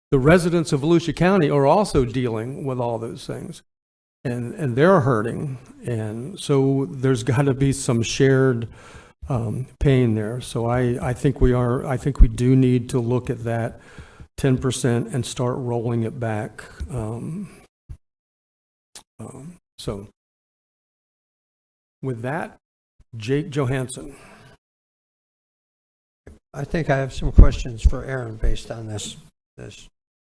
the residents of Volusia County are also dealing with all those things, and they're hurting, and so there's got to be some shared pain there. So I think we do need to look at that 10% and start rolling it back. So with that, Jake Johansson. I think I have some questions for Aaron based on this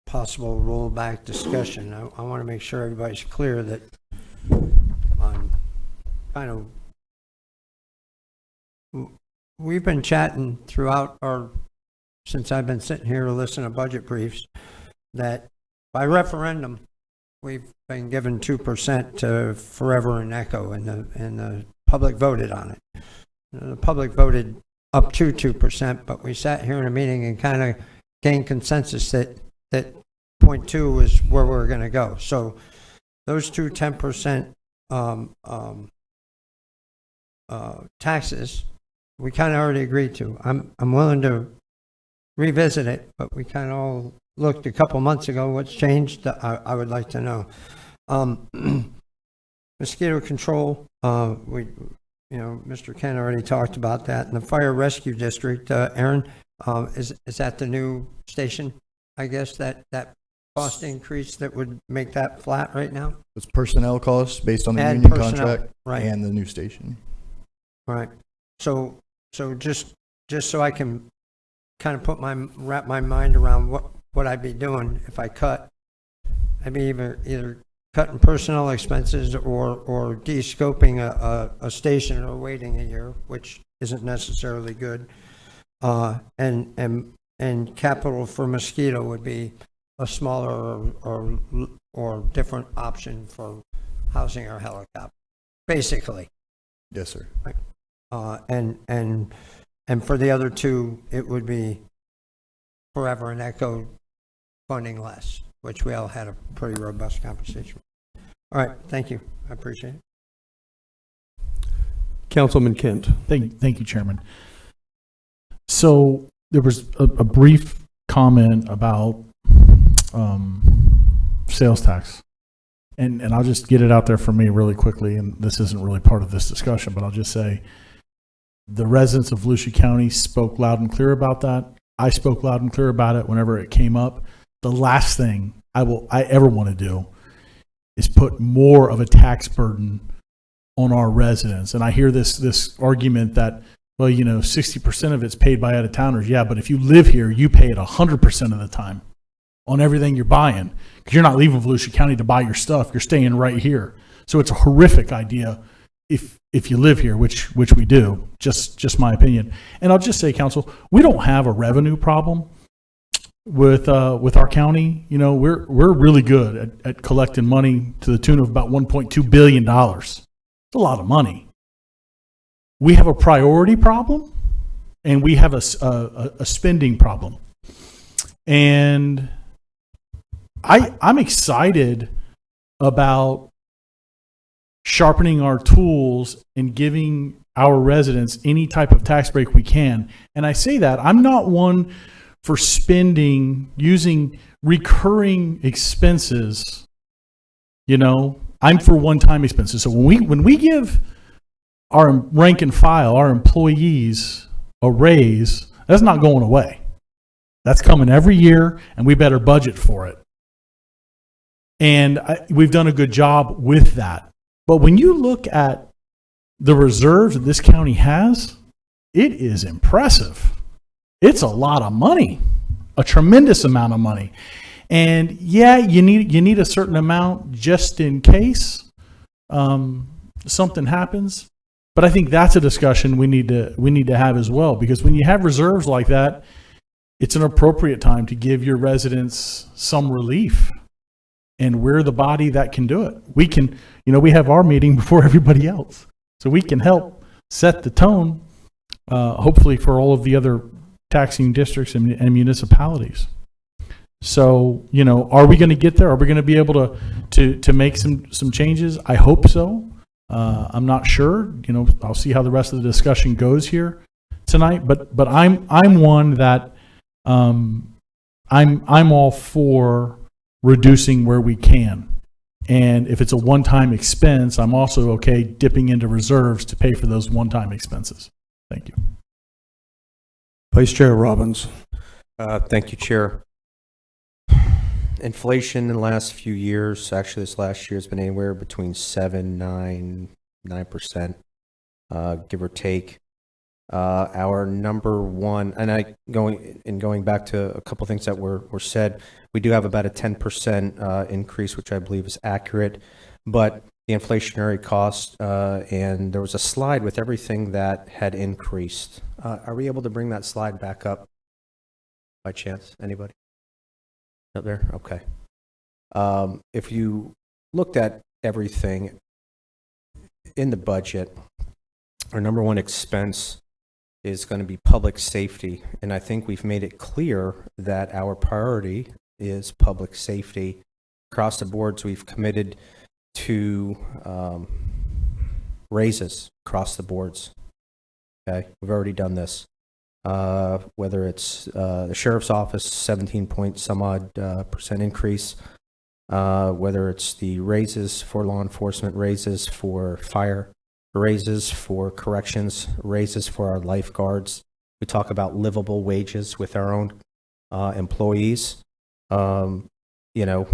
possible rollback discussion. I want to make sure everybody's clear that on kind of we've been chatting throughout since I've been sitting here to listen to budget briefs, that by referendum, we've been given 2% to Forever and Echo, and the public voted on it. The public voted up to 2%, but we sat here in a meeting and kind of gained consensus that 0.2 was where we're going to go. So those two 10% taxes we kind of already agreed to. I'm willing to revisit it, but we kind of all looked a couple months ago. What's changed? I would like to know. Mosquito control, Mr. Ken already talked about that. In the fire rescue district, Aaron, is that the new station? I guess that cost increase that would make that flat right now? It's personnel costs based on the Add union personnel, contract right. and the new station. Right. So just so I can kind of wrap my mind around what I'd be doing if I cut. I'd be either cutting personnel expenses or de-scoping a station or waiting a year, which isn't necessarily good. And capital for mosquito would be a smaller or different option for housing our helicopter, basically. Yes, sir. And for the other two, it would be Forever and Echo funding less, which we all had a pretty robust conversation. All right, thank you. I appreciate it. Councilman Kent. Thank you, Chairman. So there was a brief comment about sales tax. And I'll just get it out there for me really quickly, and this isn't really part of this discussion, but I'll just say the residents of Volusia County spoke loud and clear about that. I spoke loud and clear about it whenever it came up. The last thing I ever want to do is put more of a tax burden on our residents. And I hear this argument that, well, 60% of it's paid by out-of-towners. Yeah, but if you live here, you pay it 100% of the time on everything you're buying, because you're not leaving Volusia County to buy your stuff. You're staying right here. So it's a horrific idea if you live here, which we do. Just my opinion. And I'll just say, council, we don't have a revenue problem with our county. We're really good at collecting money to the tune of about $1.2 billion. It's a lot of money. We have a priority problem, and we have a spending problem. And I'm excited about sharpening our tools and giving our residents any type of tax break we can. And I say that I'm not one for using recurring expenses. I'm for one-time expenses. So when we give our rank and file, our employees, a raise, that's not going away. That's coming every year, and we better budget for it. And we've done a good job with that. But when you look at the reserves that this county has, it is impressive. It's a lot of money, a tremendous amount of money. And yeah, you need a certain amount just in case something happens. But I think that's a discussion we need to have as well, because when you have reserves like that, it's an appropriate time to give your residents some relief. And we're the body that can do it. We can, we have our meeting before everybody else. So we can help set the tone, hopefully for all of the other taxing districts and municipalities. So, are we going to get there? Are we going to be able to make some changes? I hope so. I'm not sure. I'll see how the rest of the discussion goes here tonight. But I'm one that I'm all for reducing where we can. And if it's a one-time expense, I'm also okay dipping into reserves to pay for those one-time expenses. Thank you. Vice Chair Robbins. Thank you, Chair. Inflation in the last few years, actually this last year, has been anywhere between 9%, give or take. Our number one, and going back to a couple things that were said, we do have about a 10% increase, which I believe is accurate, but the inflationary cost, and there was a slide with everything that had increased. Are we able to bring that slide back up by chance? Anybody? Up there? Okay. If you looked at everything in the budget, our number one expense is going to be public safety. And I think we've made it clear that our priority is public safety. Across the boards, we've committed to raises across the boards. Okay, we've already done this. Whether it's the sheriff's office, 17 point some odd percent increase, whether it's the raises for law enforcement, raises for fire, raises for corrections, raises for our lifeguards. We talk about livable wages with our own employees. You know,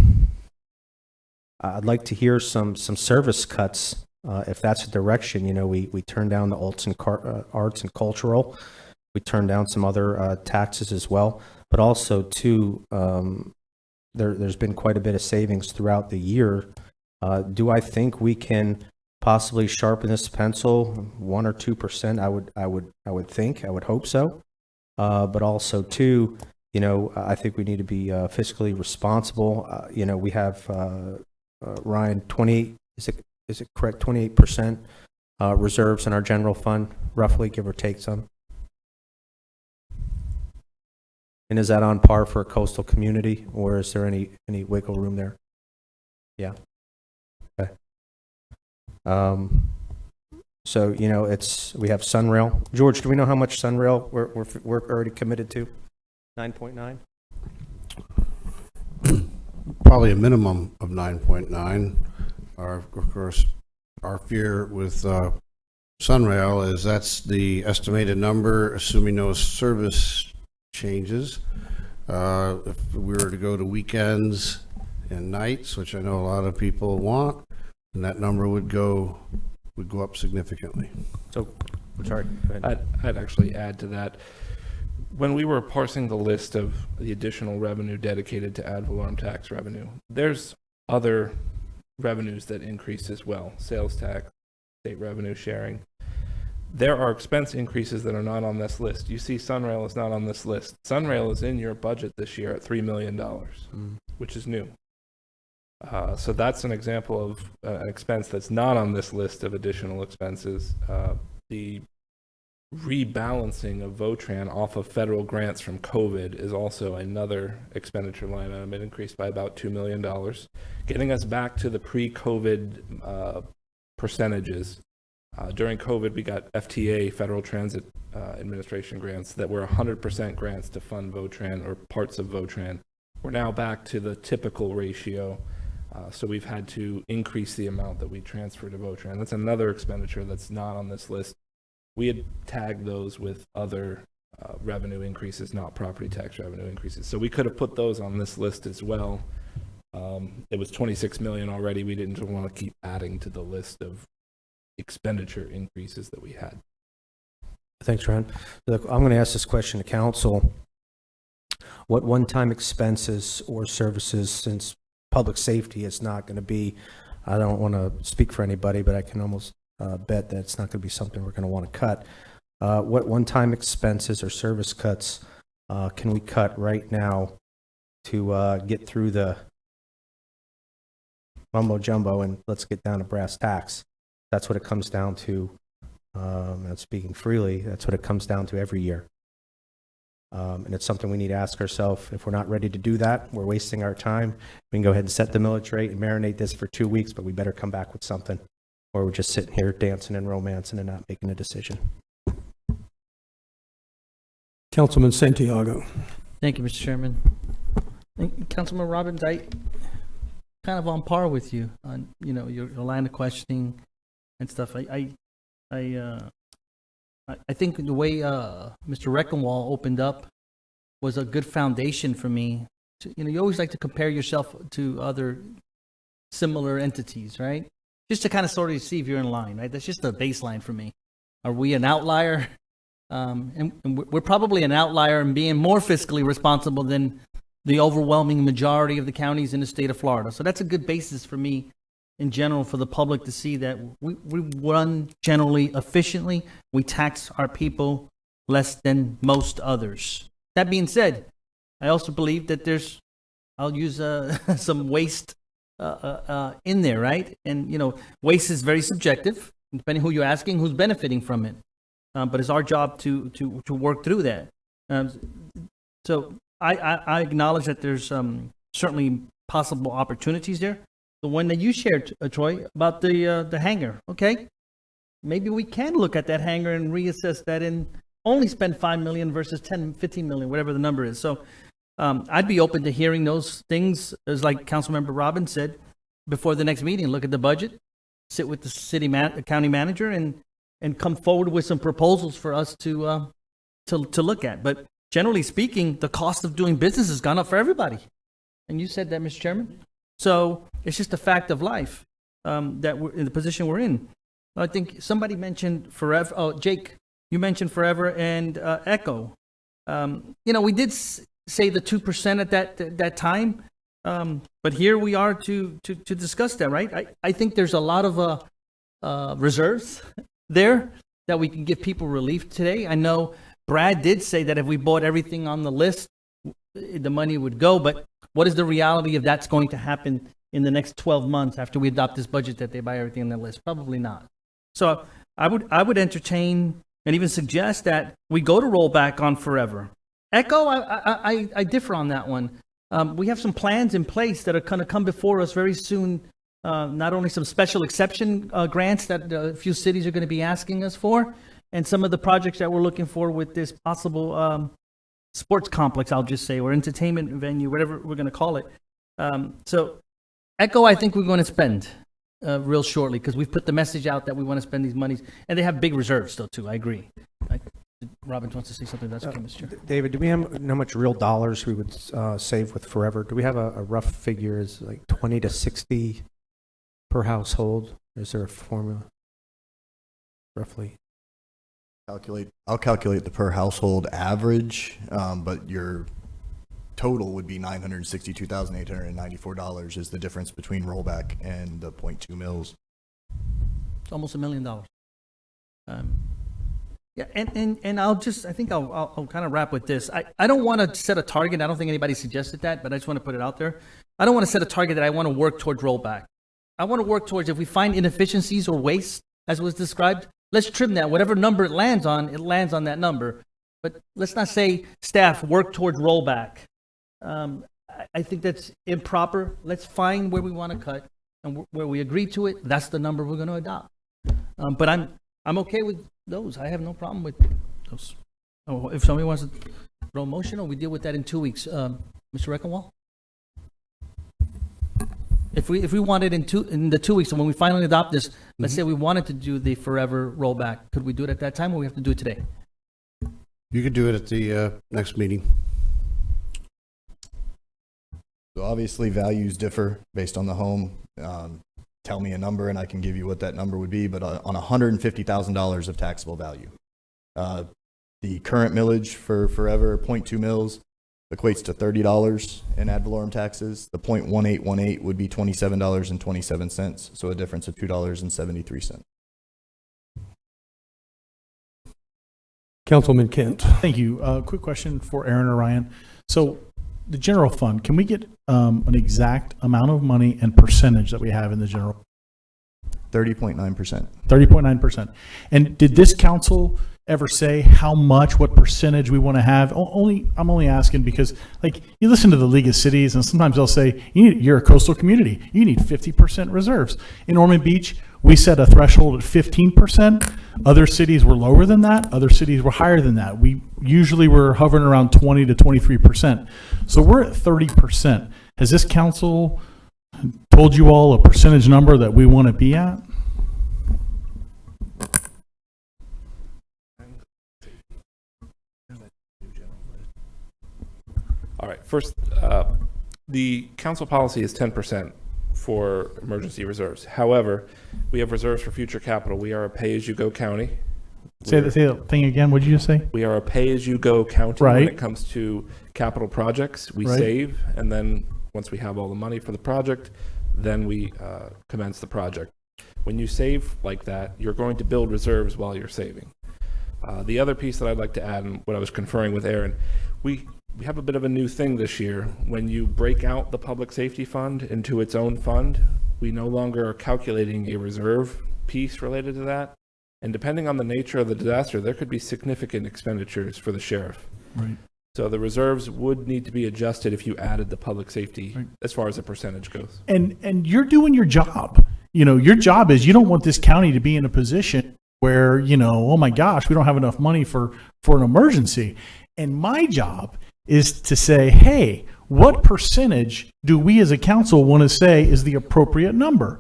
I'd like to hear some service cuts if that's the direction. You know, we turned down the arts and cultural. We turned down some other taxes as well, but also too, there's been quite a bit of savings throughout the year. Do I think we can possibly sharpen this pencil 1 or 2%? I would think, I would hope so. But also too, you know, I think we need to be fiscally responsible. You know, we have Ryan, 28. Is it correct? 28% reserves in our general fund, roughly, give or take some. And is that on par for a coastal community, or is there any wiggle room there? Yeah. Okay. So, you know, we have Sunrail. George, do we know how much Sunrail we're already committed to? 9.9? Probably a minimum of 9.9. Of course, our fear with Sunrail is that's the estimated number, assuming no service changes. If we were to go to weekends and nights, which I know a lot of people want, then that number would go up significantly. So, I'm sorry. Go ahead. I'd actually add to that. When we were parsing the list of the additional revenue dedicated to ad valorem tax revenue, there's other revenues that increase as well. Sales tax, state revenue sharing. There are expense increases that are not on this list. You see Sunrail is not on this list. Sunrail is in your budget this year at $3 million, which is new. So that's an example of an expense that's not on this list of additional expenses. The rebalancing of Votran off of federal grants from COVID is also another expenditure line item. It increased by about $2 million, getting us back to the pre-COVID percentages. During COVID, we got FTA, Federal Transit Administration grants that were 100% grants to fund Votran or parts of Votran. We're now back to the typical ratio. So we've had to increase the amount that we transfer to Votran. That's another expenditure that's not on this list. We had tagged those with other revenue increases, not property tax revenue increases. So we could have put those on this list as well. It was 26 million already. We didn't want to keep adding to the list of expenditure increases that we had. Thanks, Ryan. Look, I'm going to ask this question to council. What one-time expenses or services, since public safety is not going to be, I don't want to speak for anybody, but I can almost bet that it's not going to be something we're going to want to cut. What one-time expenses or service cuts can we cut right now to get through the mumbo jumbo and let's get down to brass tacks? That's what it comes down to. And speaking freely, that's what it comes down to every year. And it's something we need to ask ourselves. If we're not ready to do that, we're wasting our time. We can go ahead and set the millage rate and marinate this for 2 weeks, but we better come back with something, or we're just sitting here dancing and romancing and not making a decision. Councilman Santiago. Thank you, Mr. Chairman. Councilman Robbins, I kind of on par with you on, you know, your line of questioning and stuff. I think the way Mr. Reckenwall opened up was a good foundation for me. You always like to compare yourself to other similar entities, right? Just to kind of sort of see if you're in line, right? That's just a baseline for me. Are we an outlier? And we're probably an outlier in being more fiscally responsible than the overwhelming majority of the counties in the state of Florida. So that's a good basis for me in general for the public to see that we run generally efficiently. We tax our people less than most others. That being said, I also believe that there's, I'll use some waste in there, right? And, waste is very subjective, depending who you're asking, who's benefiting from it. But it's our job to work through that. So I acknowledge that there's certainly possible opportunities there. The one that you shared, Troy, about the hangar, okay? maybe we can look at that hangar and reassess that and only spend 5 million versus 10, 15 million, whatever the number is. So I'd be open to hearing those things, as like Councilmember Robbins said, before the next meeting. Look at the budget, sit with the county manager, and come forward with some proposals for us to look at. But generally speaking, the cost of doing business has gone up for everybody. And you said that, Mr. Chairman. So it's just a fact of life that we're in the position we're in. I think somebody mentioned Forever. Oh, Jake, you mentioned Forever and Echo. We did say the 2% at that time, but here we are to discuss that, right? I think there's a lot of reserves there that we can give people relief today. I know Brad did say that if we bought everything on the list, the money would go, but what is the reality of that's going to happen in the next 12 months after we adopt this budget, that they buy everything on the list? Probably not. So I would entertain and even suggest that we go to rollback on Forever. Echo, I differ on that one. We have some plans in place that are going to come before us very soon. Not only some special exception grants that a few cities are going to be asking us for, and some of the projects that we're looking for with this possible sports complex, I'll just say, or entertainment venue, whatever we're going to call it. So Echo, I think we're going to spend real shortly, because we've put the message out that we want to spend these monies, and they have big reserves still too. I agree. Robbins wants to say something. That's okay, Mr. Chair. David, do we know how much real dollars we would save with Forever? Do we have a rough figure? Is it like 20 to 60 per household? Is there a formula? Roughly. I'll calculate the per household average, but your total would be $962,894 is the difference between rollback and the 0.2 mils. It's almost $1 million. Yeah, and I think I'll kind of wrap with this. I don't want to set a target. I don't think anybody suggested that, but I just want to put it out there. I don't want to set a target that I want to work towards rollback. I want to work towards, if we find inefficiencies or waste, as was described, let's trim that. Whatever number it lands on that number. But let's not say, staff, work towards rollback. I think that's improper. Let's find where we want to cut, and where we agree to it, that's the number we're going to adopt. But I'm okay with those. I have no problem with those. Oh, if somebody wants to throw a motion, or we deal with that in 2 weeks. Mr. Reckenwall? If we wanted in the 2 weeks, and when we finally adopt this, let's say we wanted to do the Forever rollback, could we do it at that time, or we have to do it today? You could do it at the next meeting. So obviously values differ based on the home. Tell me a number and I can give you what that number would be, but on $150,000 of taxable value. The current millage for Forever, 0.2 mils, equates to $30 in ad valorem taxes. The 0.1818 would be $27.27, so a difference of $2.73. Councilman Kent. Thank you. Quick question for Aaron or Ryan. So the general fund, can we get an exact amount of money and percentage that we have in the general? 30.9%. 30.9%. And did this council ever say how much, what percentage we want to have? I'm only asking because, like, you listen to the League of Cities, and sometimes they'll say, you're a coastal community, you need 50% reserves. In Ormond Beach, we set a threshold at 15%. Other cities were lower than that. Other cities were higher than that. We usually were hovering around 20 to 23%. So we're at 30%. Has this council told you all a percentage number that we want to be at? All right, first, the council policy is 10% for emergency reserves. However, we have reserves for future capital. We are a pay-as-you-go county. Say the thing again. What did you just say? We are a pay-as-you-go county right. when it comes to capital projects. We right. save, and then once we have all the money for the project, then we commence the project. When you save like that, you're going to build reserves while you're saving. The other piece that I'd like to add, and what I was conferring with Aaron, we have a bit of a new thing this year. When you break out the public safety fund into its own fund, we no longer are calculating a reserve piece related to that. And depending on the nature of the disaster, there could be significant expenditures for the sheriff. Right. So the reserves would need to be adjusted if you added the public safety right. as far as the percentage goes. And you're doing your job. Your job is, you don't want this county to be in a position where, you know, oh my gosh, we don't have enough money for an emergency. And my job is to say, hey, what percentage do we as a council want to say is the appropriate number?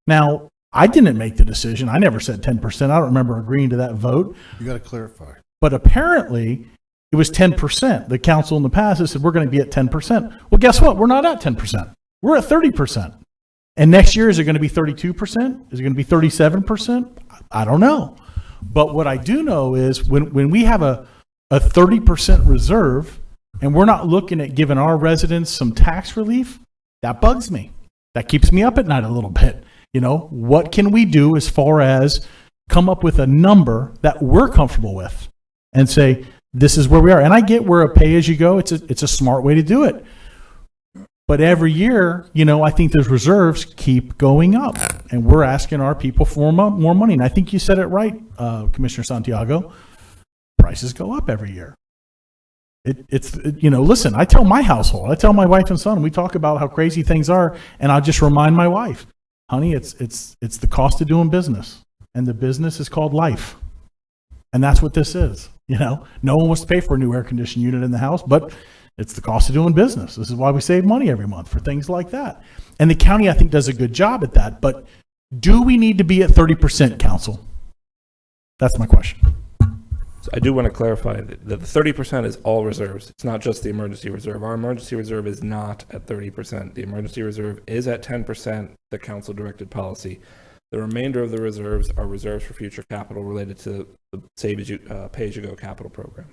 Now, I didn't make the decision. I never said 10%. I don't remember agreeing to that vote. You got to clarify. But apparently, it was 10%. The council in the past has said, we're going to be at 10%. Well, guess what? We're not at 10%. We're at 30%. And next year, is it going to be 32%? Is it going to be 37%? I don't know. But what I do know is when we have a 30% reserve and we're not looking at giving our residents some tax relief, that bugs me. That keeps me up at night a little bit. You know, what can we do as far as come up with a number that we're comfortable with and say, this is where we are. And I get where a pay-as-you-go, it's a smart way to do it. But every year, you know, I think those reserves keep going up, and we're asking our people for more money. And I think you said it right, Commissioner Santiago. Prices go up every year. You know, listen, I tell my household, I tell my wife and son, we talk about how crazy things are, and I just remind my wife, honey, it's the cost of doing business, and the business is called life. And that's what this is. You know, no one wants to pay for a new air conditioning unit in the house, but it's the cost of doing business. This is why we save money every month for things like that. And the county, I think, does a good job at that. But do we need to be at 30%, council? That's my question. So I do want to clarify that the 30% is all reserves. It's not just the emergency reserve. Our emergency reserve is not at 30%. The emergency reserve is at 10%, the council directed policy. The remainder of the reserves are reserves for future capital related to the pay-as-you-go capital program.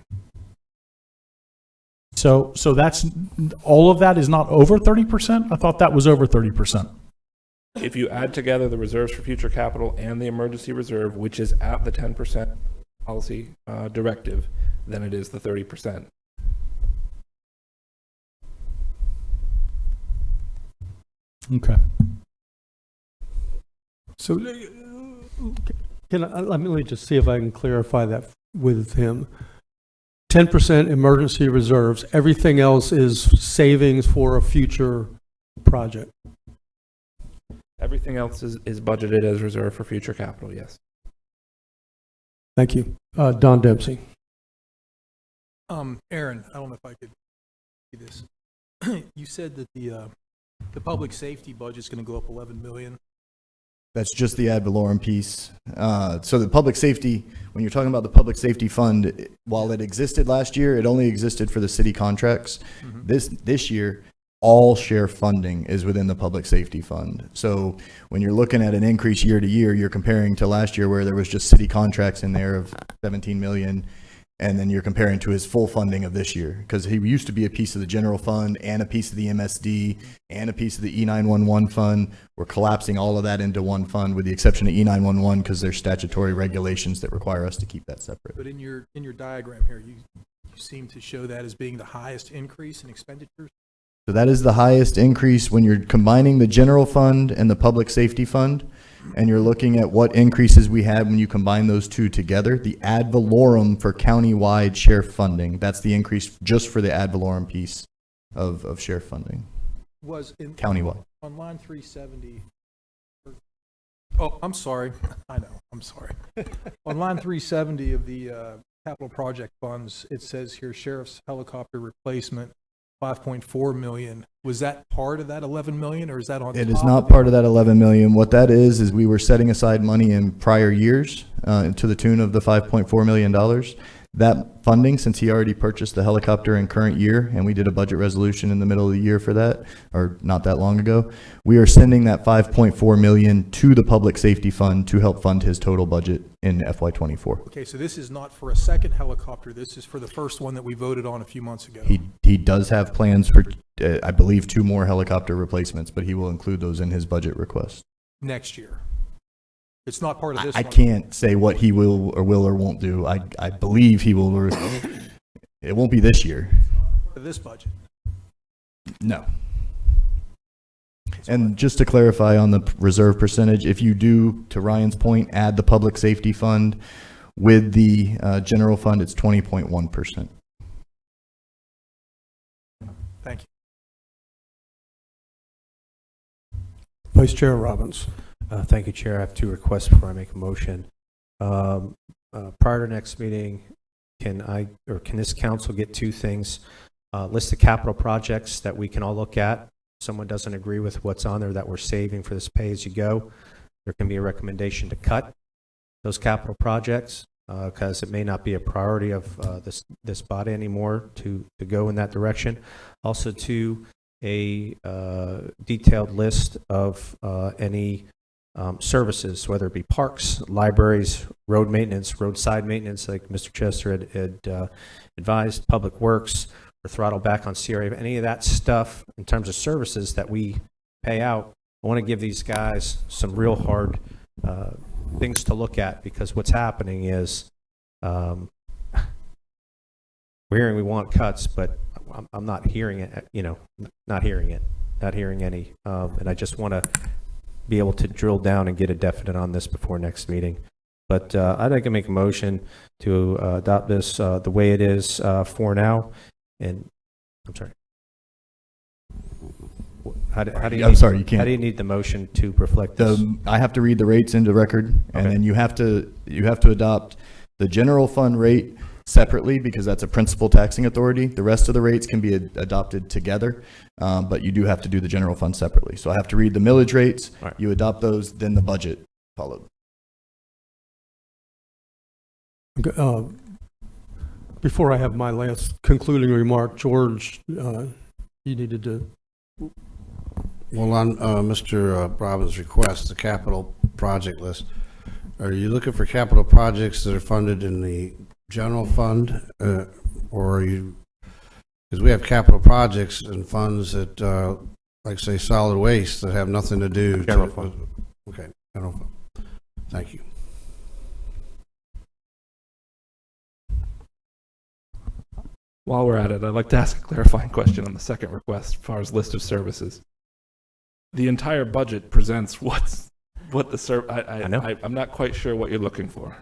So that's all of that is not over 30%? I thought that was over 30%. If you add together the reserves for future capital and the emergency reserve, which is at the 10% policy directive, then it is the 30%. Okay. So let me just see if I can clarify that with him. 10% emergency reserves, everything else is savings for a future project. Everything else is budgeted as reserve for future capital, yes. Thank you. Don Dempsey. Aaron, I don't know if I could see this. You said that the public safety budget is going to go up 11 million. That's just the ad valorem piece. So the public safety, when you're talking about the public safety fund, while it existed last year, it only existed for the city contracts. Mm-hmm. This year, all share funding is within the public safety fund. So when you're looking at an increase year to year, you're comparing to last year where there was just city contracts in there of 17 million. And then you're comparing to his full funding of this year, because he used to be a piece of the general fund and a piece of the MSD and a piece of the E911 fund. We're collapsing all of that into one fund with the exception of E911 because there's statutory regulations that require us to keep that separate. But in your diagram here, you seem to show that as being the highest increase in expenditures. So that is the highest increase when you're combining the general fund and the public safety fund, and you're looking at what increases we had when you combine those two together. The ad valorem for countywide sheriff funding, that's the increase just for the ad valorem piece of sheriff funding. Was in countywide. On line 370. Oh, I'm sorry. I know. I'm sorry. On line 370 of the capital project funds, it says here sheriff's helicopter replacement, 5.4 million. Was that part of that 11 million, or is that on top? It is not part of that 11 million. What that is we were setting aside money in prior years to the tune of the $5.4 million. That funding, since he already purchased the helicopter in current year, and we did a budget resolution in the middle of the year for that, or not that long ago, we are sending that $5.4 million to the public safety fund to help fund his total budget in FY24. Okay, so this is not for a second helicopter. This is for the first one that we voted on a few months ago. He does have plans for, I believe, 2 more helicopter replacements, but he will include those in his budget request. Next year. It's not part of this I one. can't say what he will or won't do. I believe he will. It won't be this year. For this budget. No. And just to clarify on the reserve percentage, if you do, to Ryan's point, add the public safety fund with the general fund, it's 20.1%. Thank you. Vice Chair Robbins. Thank you, Chair. I have 2 requests before I make a motion. prior to next meeting, can this council get two things? List of capital projects that we can all look at. If someone doesn't agree with what's on there that we're saving for this pay-as-you-go, there can be a recommendation to cut those capital projects because it may not be a priority of this body anymore to go in that direction. Also, to a detailed list of any services, whether it be parks, libraries, road maintenance, roadside maintenance, like Mr. Chester had advised, public works, or throttle back on CRA, any of that stuff in terms of services that we pay out. I want to give these guys some real hard things to look at, because what's happening is we're hearing we want cuts, but I'm not hearing it, not hearing any. And I just want to be able to drill down and get a definite on this before next meeting. But I'd like to make a motion to adopt this the way it is for now. And I'm sorry. How do you I'm sorry, you can't. How do you need the motion to reflect this? I have to read the rates into record, and then you have to adopt the general fund rate separately, because that's a principal taxing authority. The rest of the rates can be adopted together, but you do have to do the general fund separately. So I have to read the millage rates, right. You adopt those, then the budget followed. Before I have my last concluding remark, George, you needed to. Well, on Mr. Robbins' request, the capital project list, are you looking for capital projects that are funded in the general fund, or are you, because we have capital projects and funds that, like say solid waste, that have nothing to do. General fund. Okay, general fund. Thank you. While we're at it, I'd like to ask a clarifying question on the second request as far as list of services. The entire budget presents what the I know. I'm not quite sure what you're looking for.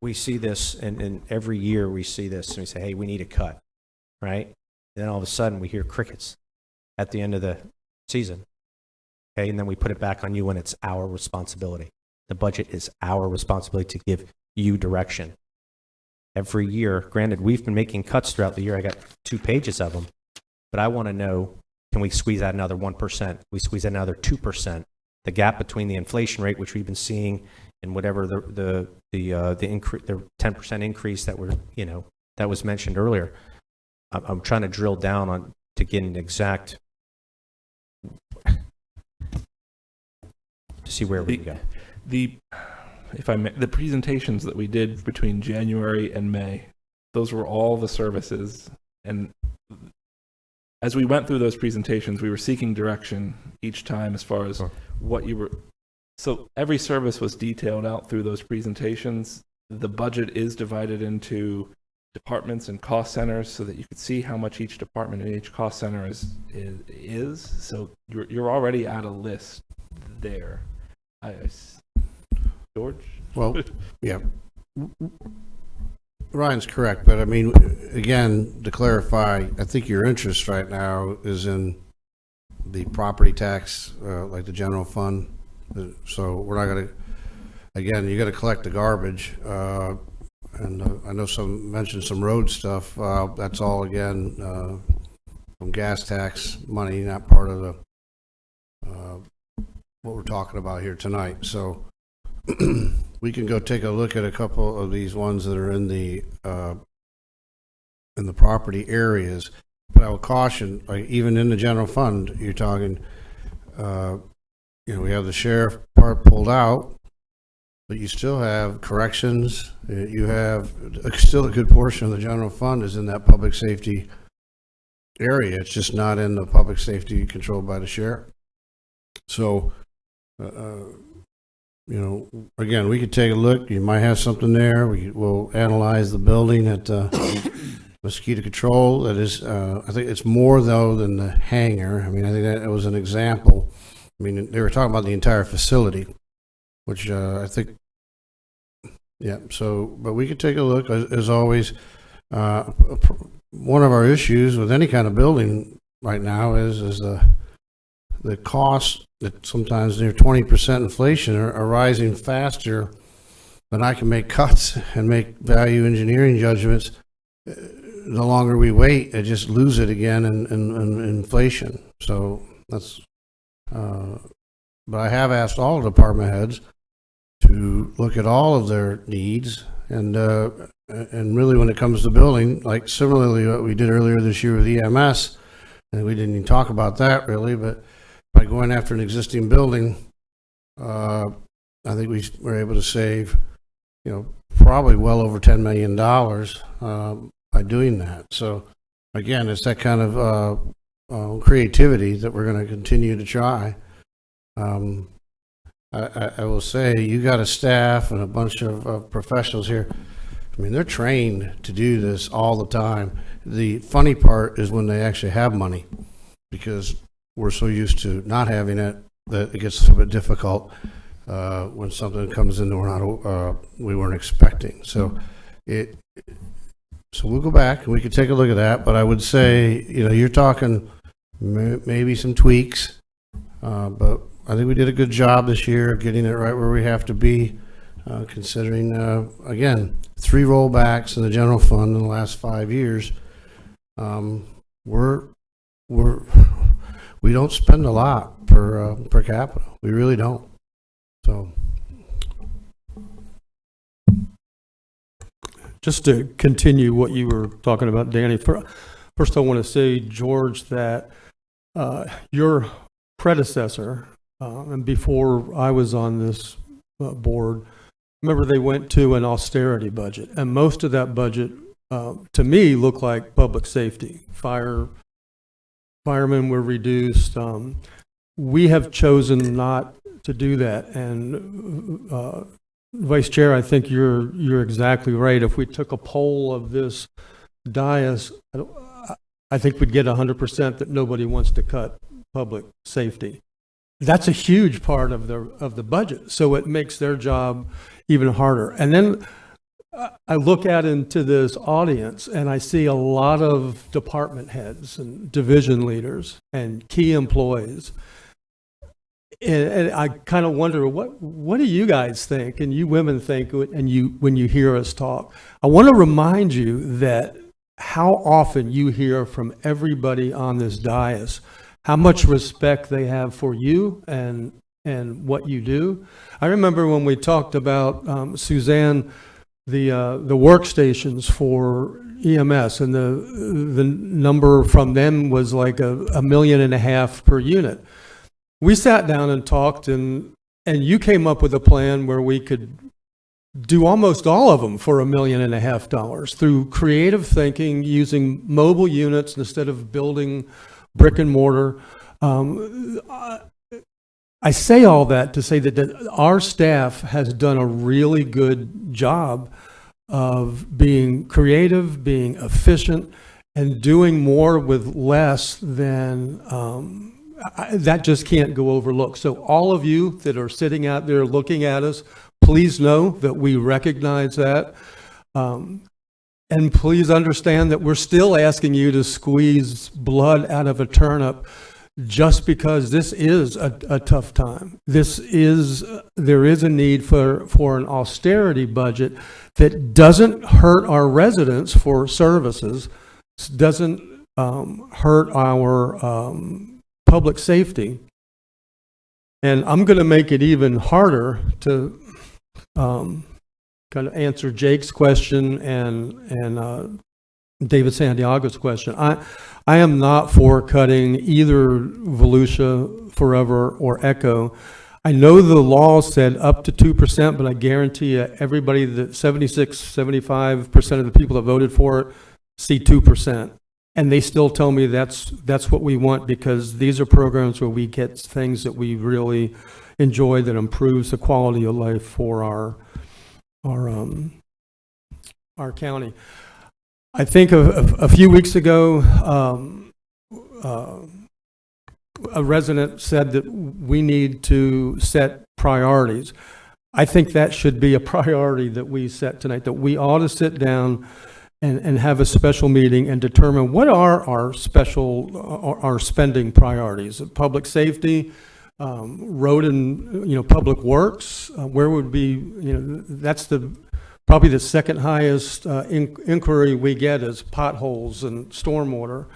We see this, and every year we see this, and we say, hey, we need a cut, right? And then all of a sudden we hear crickets at the end of the season. Okay, and then we put it back on you when it's our responsibility. The budget is our responsibility to give you direction. Every year, granted, we've been making cuts throughout the year. I got 2 pages of them, but I want to know, can we squeeze out another 1%? We squeeze out another 2%. The gap between the inflation rate, which we've been seeing, and whatever the 10% increase that that was mentioned earlier. I'm trying to drill down on to get an exact to see where we can go. The presentations that we did between January and May, those were all the services. And as we went through those presentations, we were seeking direction each time as far as what you were. So every service was detailed out through those presentations. The budget is divided into departments and cost centers so that you could see how much each department and each cost center is. So you're already at a list there. George? Well, yeah. Ryan's correct, but I mean, again, to clarify, I think your interest right now is in the property tax, like the general fund. So we're not going to, again, you got to collect the garbage. And I know mentioned some road stuff. That's all, again, from gas tax money, not part of the what we're talking about here tonight. So we can go take a look at a couple of these ones that are in the property areas. But I would caution, like even in the general fund, you're talking, we have the sheriff part pulled out, but you still have corrections. You have still a good portion of the general fund is in that public safety area. It's just not in the public safety controlled by the sheriff. So, again, we could take a look. You might have something there. We'll analyze the building at mosquito control. That is, I think it's more though than the hangar. I mean, I think that was an example. I mean, they were talking about the entire facility, which I think, yeah. So, but we could take a look. As always, one of our issues with any kind of building right now is the costs that sometimes near 20% inflation are rising faster then I can make cuts and make value engineering judgments. The longer we wait, I just lose it again in inflation. So that's, but I have asked all department heads to look at all of their needs, and really when it comes to building, like similarly what we did earlier this year with EMS, and we didn't even talk about that really, but by going after an existing building, I think we were able to save, probably well over $10 million by doing that. So again, it's that kind of creativity that we're going to continue to try. I will say, you got a staff and a bunch of professionals here. I mean, they're trained to do this all the time. The funny part is when they actually have money, because we're so used to not having it that it gets a bit difficult when something comes in that we weren't expecting. So we'll go back and we could take a look at that. But I would say, you're talking maybe some tweaks, but I think we did a good job this year of getting it right where we have to be, considering, again, 3 rollbacks in the general fund in the last 5 years. We don't spend a lot per capita. We really don't. So, just to continue what you were talking about, Danny, first I want to say, George, that your predecessor, and before I was on this board, remember they went to an austerity budget, and most of that budget, to me, looked like public safety. Firemen were reduced. We have chosen not to do that, and Vice Chair, I think you're exactly right. If we took a poll of this dais, I think we'd get 100% that nobody wants to cut public safety. That's a huge part of the budget, so it makes their job even harder. And then I look out into this audience and I see a lot of department heads and division leaders and key employees, and I kind of wonder, what do you guys think, and you women think, and when you hear us talk? I want to remind you that how often you hear from everybody on this dais how much respect they have for you and what you do. I remember when we talked about, Suzanne, the workstations for EMS, and the number from them was like $1.5 million per unit. We sat down and talked, and you came up with a plan where we could do almost all of them for $1.5 million through creative thinking, using mobile units instead of building brick and mortar. I say all that to say that our staff has done a really good job of being creative, being efficient, and doing more with less than, that just can't go overlooked. So all of you that are sitting out there looking at us, please know that we recognize that. And please understand that we're still asking you to squeeze blood out of a turnip, just because this is a tough time. There is a need for an austerity budget that doesn't hurt our residents for services, doesn't hurt our public safety. And I'm going to make it even harder to kind of answer Jake's question and David Santiago's question. I am not for cutting either Volusia, Forever, or Echo. I know the law said up to 2%, but I guarantee you everybody, that 75% of the people that voted for it see 2%. And they still tell me that's what we want, because these are programs where we get things that we really enjoy, that improves the quality of life for our county. I think a few weeks ago, a resident said that we need to set priorities. I think that should be a priority that we set tonight, that we ought to sit down and have a special meeting and determine what are our spending priorities. Public safety, road and, public works, where would be, that's probably the second highest inquiry we get is potholes and stormwater.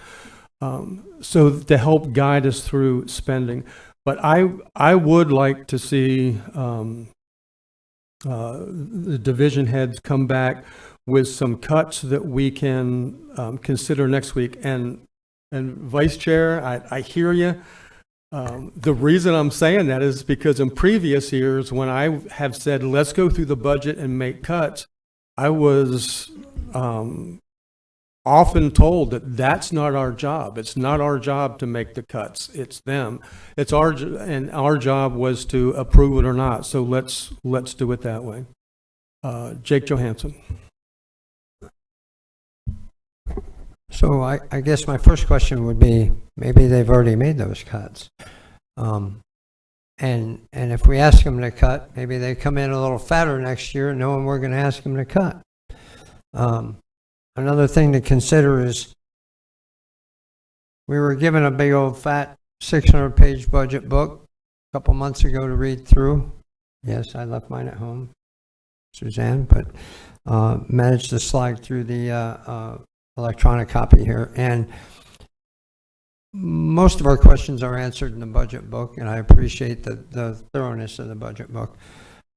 So to help guide us through spending. But I would like to see the division heads come back with some cuts that we can consider next week. And Vice Chair, I hear you. The reason I'm saying that is because in previous years, when I have said, let's go through the budget and make cuts, I was often told that that's not our job. It's not our job to make the cuts. It's them. It's our job was to approve it or not. So let's do it that way. Jake Johansson. So I guess my first question would be, maybe they've already made those cuts. And if we ask them to cut, maybe they come in a little fatter next year knowing we're going to ask them to cut. Another thing to consider is we were given a big old fat 600-page budget book a couple months ago to read through. Yes, I left mine at home, Suzanne, but managed to slide through the electronic copy here. And most of our questions are answered in the budget book, and I appreciate the thoroughness of the budget book.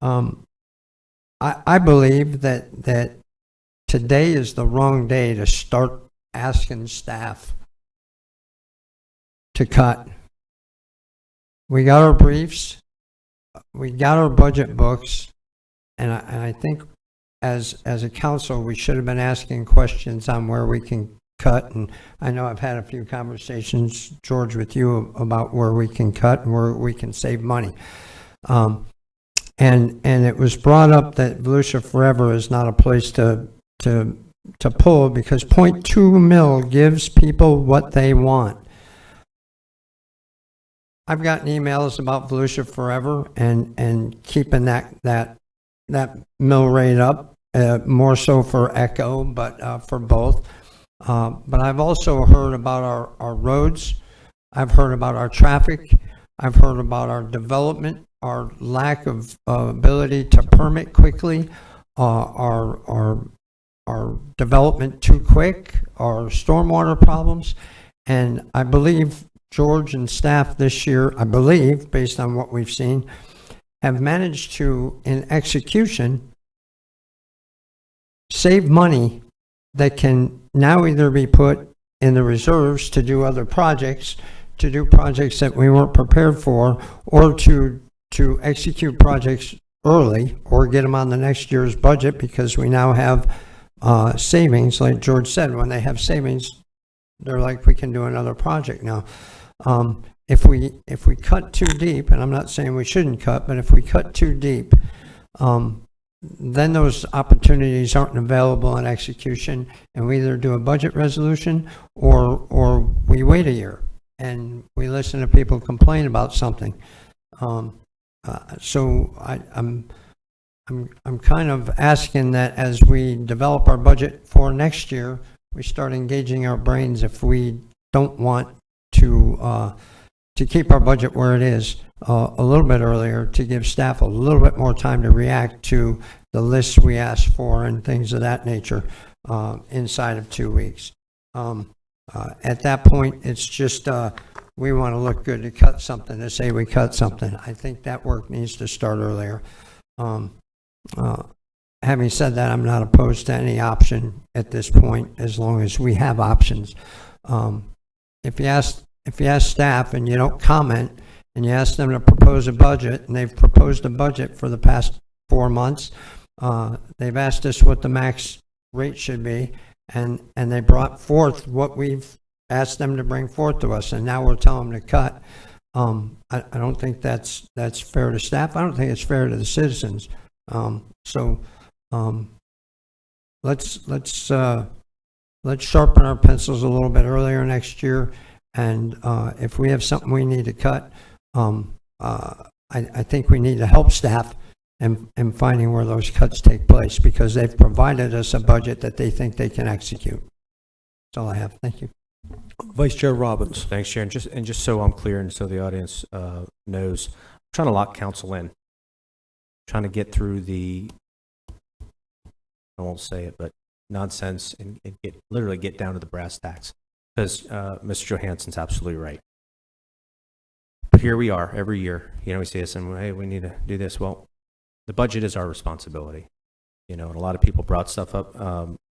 I believe that today is the wrong day to start asking staff to cut. We got our briefs, we got our budget books, and I think as a council, we should have been asking questions on where we can cut. And I know I've had a few conversations, George, with you about where we can cut and where we can save money. And it was brought up that Volusia Forever is not a place to pull because 0.2 mil gives people what they want. I've gotten emails about Volusia Forever and keeping that mill rate up, more so for Echo, but for both. But I've also heard about our roads. I've heard about our traffic. I've heard about our development, our lack of ability to permit quickly, our development too quick, our stormwater problems. And I believe George and staff this year, I believe, based on what we've seen, have managed to, in execution, save money that can now either be put in the reserves to do other projects, to do projects that we weren't prepared for, or to execute projects early or get them on the next year's budget because we now have savings. Like George said, when they have savings, they're like, we can do another project now. If we cut too deep, and I'm not saying we shouldn't cut, but if we cut too deep, then those opportunities aren't available in execution, and we either do a budget resolution or we wait a year and we listen to people complain about something. So I'm kind of asking that as we develop our budget for next year, we start engaging our brains if we don't want to keep our budget where it is a little bit earlier, to give staff a little bit more time to react to the lists we ask for and things of that nature inside of 2 weeks. At that point, it's just we want to look good to cut something, to say we cut something. I think that work needs to start earlier. Having said that, I'm not opposed to any option at this point as long as we have options. If you ask staff and you don't comment and you ask them to propose a budget, and they've proposed a budget for the past 4 months, they've asked us what the max rate should be, and they brought forth what we've asked them to bring forth to us, and now we're telling them to cut. I don't think that's fair to staff. I don't think it's fair to the citizens. Let's sharpen our pencils a little bit earlier next year, and if we have something we need to cut, I think we need to help staff in finding where those cuts take place, because they've provided us a budget that they think they can execute. That's all I have. Thank you. Vice Chair Robbins. Thanks, Chair. And just so I'm clear and so the audience knows, I'm trying to lock council in. Trying to get through the, I won't say it, but nonsense and literally get down to the brass tacks. Because Mr. Johansson's absolutely right. But here we are every year. We say this and, hey, we need to do this. Well, the budget is our responsibility. And a lot of people brought stuff up.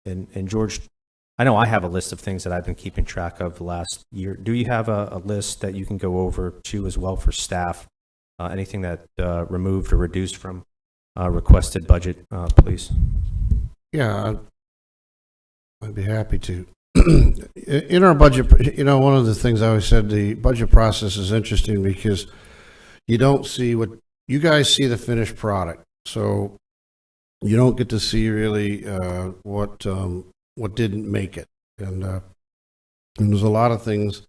And George, I know I have a list of things that I've been keeping track of the last year. Do you have a list that you can go over too as well for staff? Anything that removed or reduced from requested budget, please? Yeah, I'd be happy to. In our budget, one of the things I always said, the budget process is interesting because you don't see what you guys see the finished product. So you don't get to see really what didn't make it. And there's a lot of things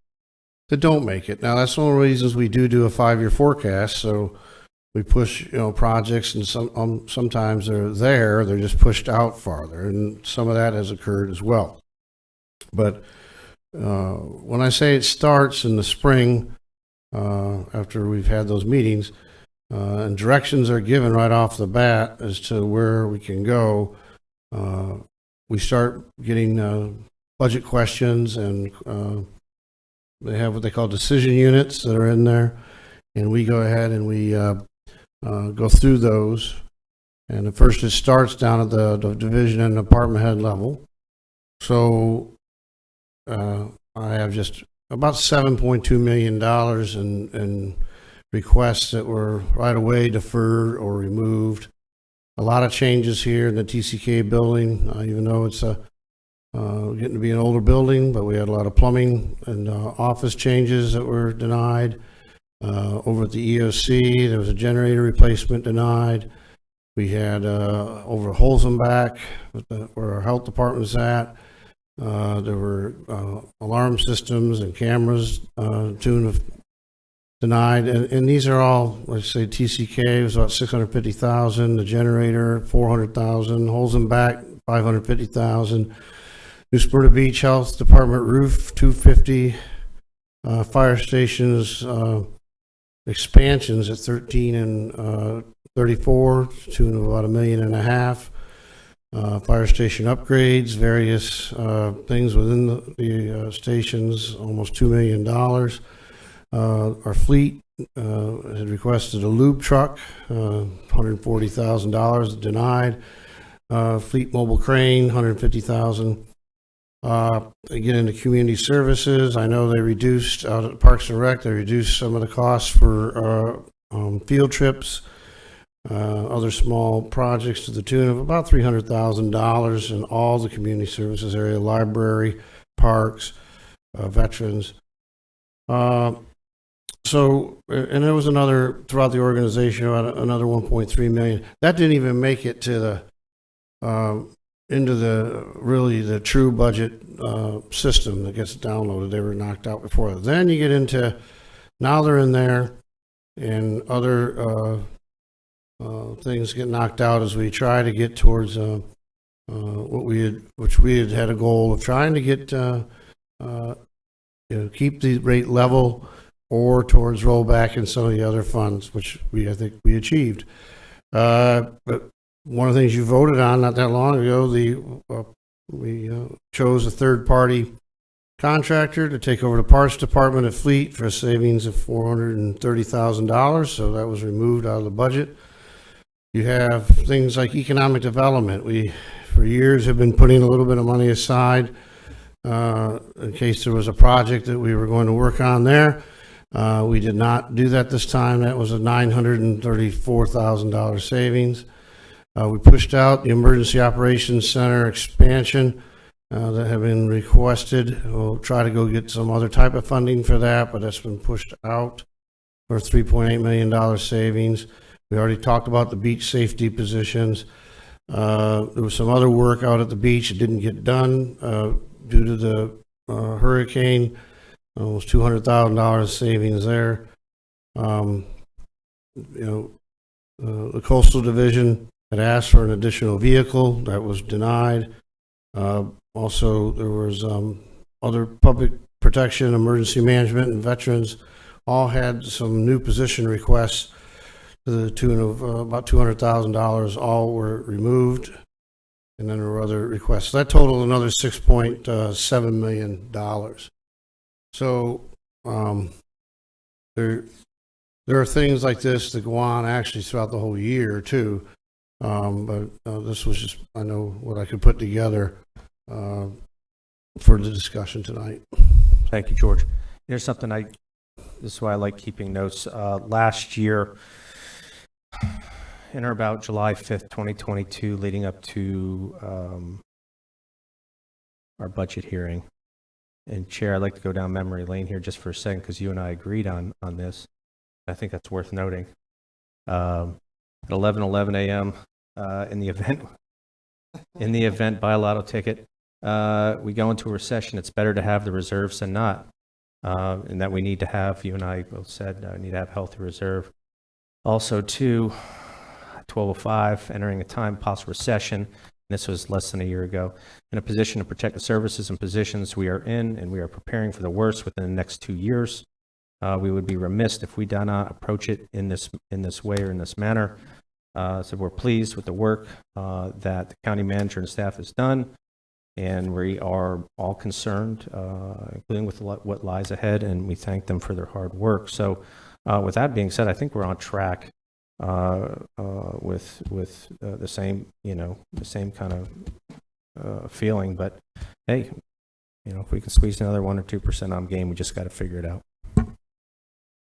that don't make it. Now, that's one of the reasons we do a 5-year forecast. So we push, projects, and sometimes they're just pushed out farther. And some of that has occurred as well. But when I say it starts in the spring, after we've had those meetings, and directions are given right off the bat as to where we can go, we start getting budget questions, and they have what they call decision units that are in there, and we go ahead and we go through those. And at first it starts down at the division and department head level. So I have just about $7.2 million in requests that were right away deferred or removed. A lot of changes here in the TCK building, even though it's getting to be an older building, but we had a lot of plumbing and office changes that were denied. Over at the EOC, there was a generator replacement denied. We had over Holzenbach, where our health department's at. There were alarm systems and cameras tune of denied, and these are all, let's say TCK was about $650,000, the generator $400,000, Holzenbach $550,000, New Smyrna Beach Health Department roof $250,000, fire stations expansions at 13 and 34, tune of about $1.5 million. Fire station upgrades, various things within the stations, almost $2 million. Our fleet had requested a lube truck, $140,000 denied. Fleet mobile crane, $150,000. They get into community services. I know they reduced out at Parks and Rec. They reduced some of the costs for field trips, other small projects to the tune of about $300,000 in all the community services area, library, parks, veterans. So, and there was another throughout the organization, another 1.3 million. That didn't even make it to the into the true budget system that gets downloaded. They were knocked out before that. Then you get into, now they're in there, and other things get knocked out as we try to get towards which we had a goal of trying to get keep the rate level or towards rollback in some of the other funds, which I think we achieved. But one of the things you voted on not that long ago, we chose a third-party contractor to take over the parts department at Fleet for a savings of $430,000, so that was removed out of the budget. You have things like economic development. We, for years, have been putting a little bit of money aside in case there was a project that we were going to work on there. We did not do that this time. That was a $934,000 savings. We pushed out the Emergency Operations Center expansion that had been requested. We'll try to go get some other type of funding for that, but that's been pushed out for $3.8 million savings. We already talked about the beach safety positions. There was some other work out at the beach that didn't get done due to the hurricane. Almost $200,000 savings there. The Coastal Division had asked for an additional vehicle. That was denied. Also, there was other public Protection, Emergency Management, and Veterans all had some new position requests to the tune of about $200,000. All were removed, and then there were other requests. So that totaled another $6.7 million. So there are things like this that go on actually throughout the whole year too. But this was just, I know, what I could put together for the discussion tonight. Thank you, George. There's something this is why I like keeping notes. Last year, in or about July 5th, 2022, leading up to our budget hearing. And Chair, I'd like to go down memory lane here just for a second because you and I agreed on this. I think that's worth noting. At 11:11 a.m. In the event buy a lotto ticket, we go into a recession. It's better to have the reserves than not, and that we need to have. You and I both said need to have healthy reserve. Also, too, 12:05, entering a time possible recession. This was less than a year ago. In a position to protect the services and positions we are in, and we are preparing for the worst within the next 2 years. We would be remiss if we do not approach it in this way or in this manner. So we're pleased with the work that the county manager and staff has done, and we are all concerned, including with what lies ahead, and we thank them for their hard work. So with that being said, I think we're on track with the same, the same kind of feeling. But hey, if we can squeeze another 1 or 2% on game, we just got to figure it out.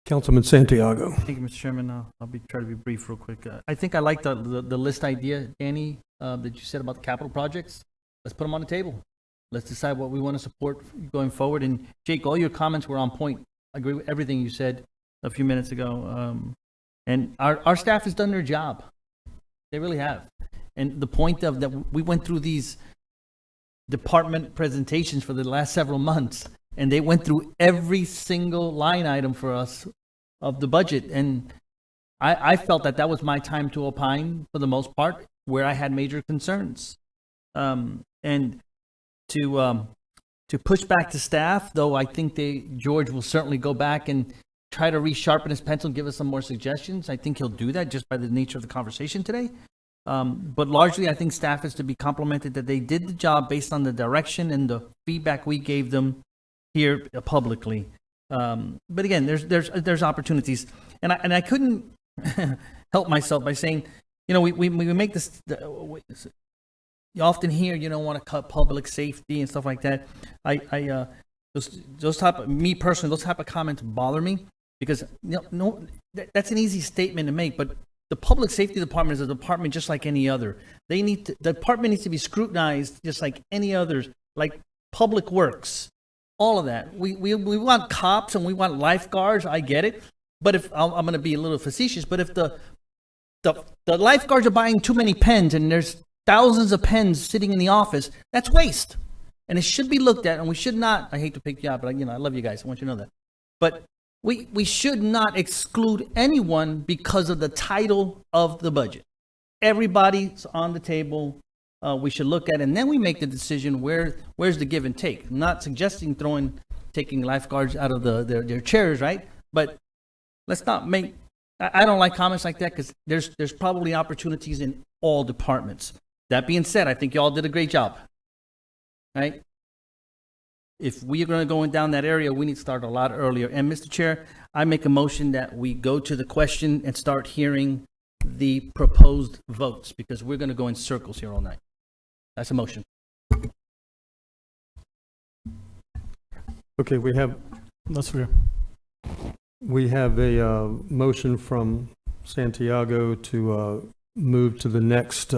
Councilman Santiago. Thank you, Mr. Chairman. I'll try to be brief real quick. I think I like the list idea, Danny, that you said about the capital projects. Let's put them on the table. Let's decide what we want to support going forward. And Jake, all your comments were on point. I agree with everything you said a few minutes ago. And our staff has done their job. They really have. And the point of that, we went through these department presentations for the last several months, and they went through every single line item for us of the budget. And I felt that was my time to opine for the most part, where I had major concerns. And to push back to staff, though, I think George will certainly go back and try to resharpen his pencil and give us some more suggestions. I think he'll do that just by the nature of the conversation today. But largely, I think staff is to be complimented that they did the job based on the direction and the feedback we gave them here publicly. But again, there's opportunities, and I couldn't help myself by saying, we make this. You often hear you don't want to cut public safety and stuff like that. Those type of comments bother me because that's an easy statement to make, but the public safety department is a department just like any other. The department needs to be scrutinized just like any others, like public works, all of that. We want cops and we want lifeguards. I get it, but if I'm going to be a little facetious, but if the lifeguards are buying too many pens and there's thousands of pens sitting in the office, that's waste, and it should be looked at. And we should not. I hate to pick you up, but I love you guys. I want you to know that, but. We should not exclude anyone because of the title of the budget. Everybody's on the table. We should look at it, and then we make the decision where's the give and take. I'm not suggesting taking lifeguards out of their chairs, right? But let's not make. I don't like comments like that because there's probably opportunities in all departments. That being said, I think you all did a great job, right? If we are going to go down that area, we need to start a lot earlier. And Mr. Chair, I make a motion that we go to the question and start hearing the proposed votes because we're going to go in circles here all night. That's a motion. Okay, we have a motion from Santiago to move to the next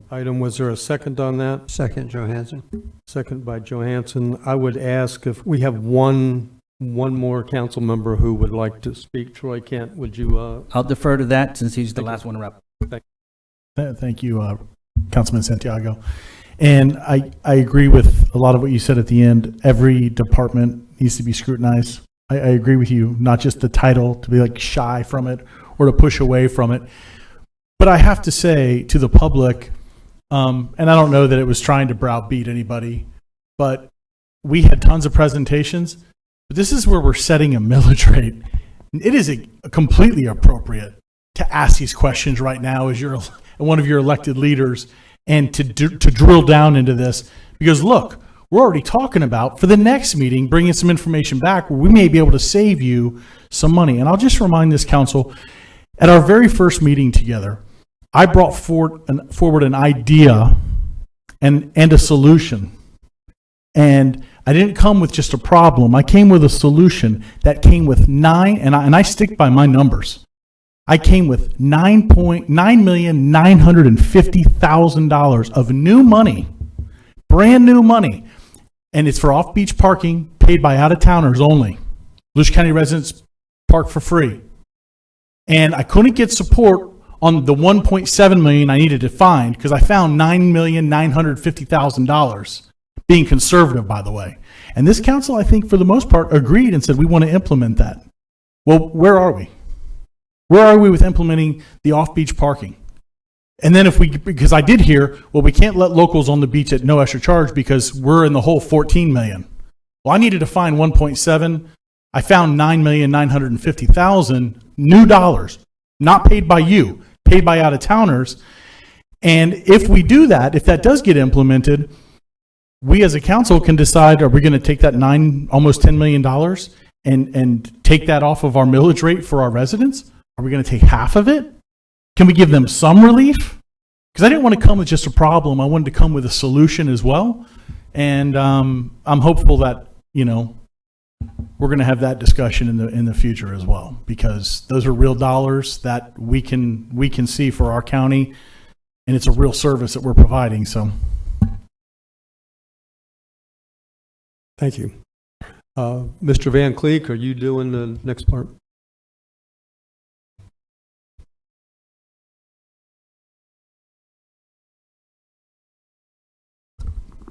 item. Was there a second on that? Second, Johansson. Second by Johansson. I would ask if we have one more council member who would like to speak. Troy Kent, would you? I'll defer to that since he's the last one to wrap. Thank you, Councilman Santiago. And I agree with a lot of what you said at the end. Every department needs to be scrutinized. I agree with you, not just the title, to be like shy from it or to push away from it. But I have to say to the public, and I don't know that it was trying to browbeat anybody, but we had tons of presentations. But this is where we're setting a millage rate. It is completely appropriate to ask these questions right now as you're one of your elected leaders and to drill down into this. Because look, we're already talking about, for the next meeting, bringing some information back where we may be able to save you some money. And I'll just remind this council, at our very first meeting together, I brought forward an idea and a solution. And I didn't come with just a problem. I came with a solution that came with and I stick by my numbers. I came with $9,950,000 of new money, brand new money. And it's for off-beach parking paid by out-of-towners only. Volusia County residents park for free. And I couldn't get support on the $1.7 million I needed to find because I found $9,950,000, being conservative, by the way. And this council, I think, for the most part, agreed and said, we want to implement that. Well, where are we? Where are we with implementing the off-beach parking? And then because I did hear, well, we can't let locals on the beach at no extra charge because we're in the whole 14 million. Well, I needed to find 1.7. I found 9,950,000 new dollars, not paid by you, paid by out-of-towners. And if we do that, if that does get implemented, we as a council can decide, are we going to take that almost $10 million and take that off of our millage rate for our residents? Are we going to take half of it? Can we give them some relief? Because I didn't want to come with just a problem. I wanted to come with a solution as well. And I'm hopeful that, we're going to have that discussion in the future as well, because those are real dollars that we can see for our county, and it's a real service that we're providing. So, Thank you. Mr. Van Cleek, are you doing the next part?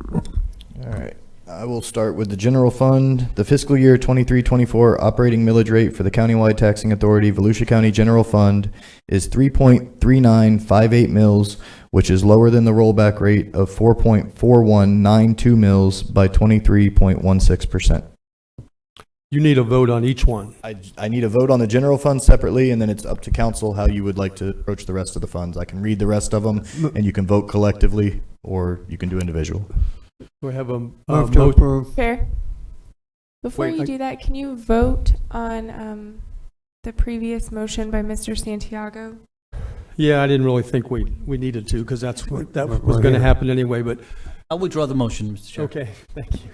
All right. I will start with the general fund. The fiscal year 23-24 operating millage rate for the countywide taxing authority, Volusia County General Fund, is 3.3958 mils, which is lower than the rollback rate of 4.4192 mils by 23.16%. You need a vote on each one. I need a vote on the general fund separately, and then it's up to council how you would like to approach the rest of the funds. I can read the rest of them, and you can vote collectively, or you can do individual. We have a Move to approve. Fair. Before Wait, you do that, can you vote on the previous motion by Mr. Santiago? Yeah, I didn't really think we needed to, because that was going to happen anyway, but. I'll withdraw the motion, Mr. Chair. Okay, thank you.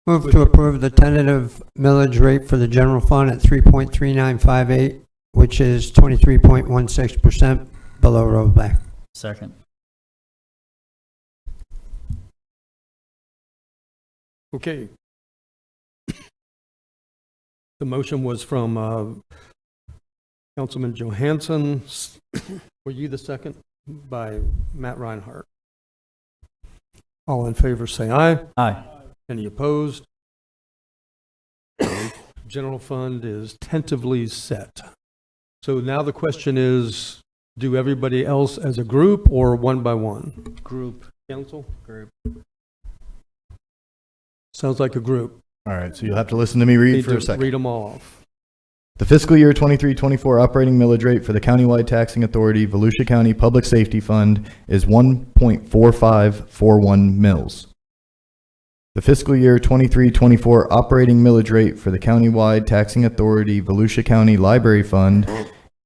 Move to approve the tentative millage rate for the general fund at 3.3958, which is 23.16% below rollback. Second. Okay. The motion was from Councilman Johansson. Were you the second? By Matt Reinhardt. All in favor say aye. Aye. Any opposed? General fund is tentatively set. So now the question is, do everybody else as a group or one by one? Group. Council? Group. Sounds like a group. All right, so you'll have to listen to me read for a second. Read them all off. The fiscal year 23-24 operating millage rate for the countywide taxing authority, Volusia County Public Safety Fund, is 1.4541 mils. The fiscal year 23-24 operating millage rate for the countywide taxing authority, Volusia County Library Fund,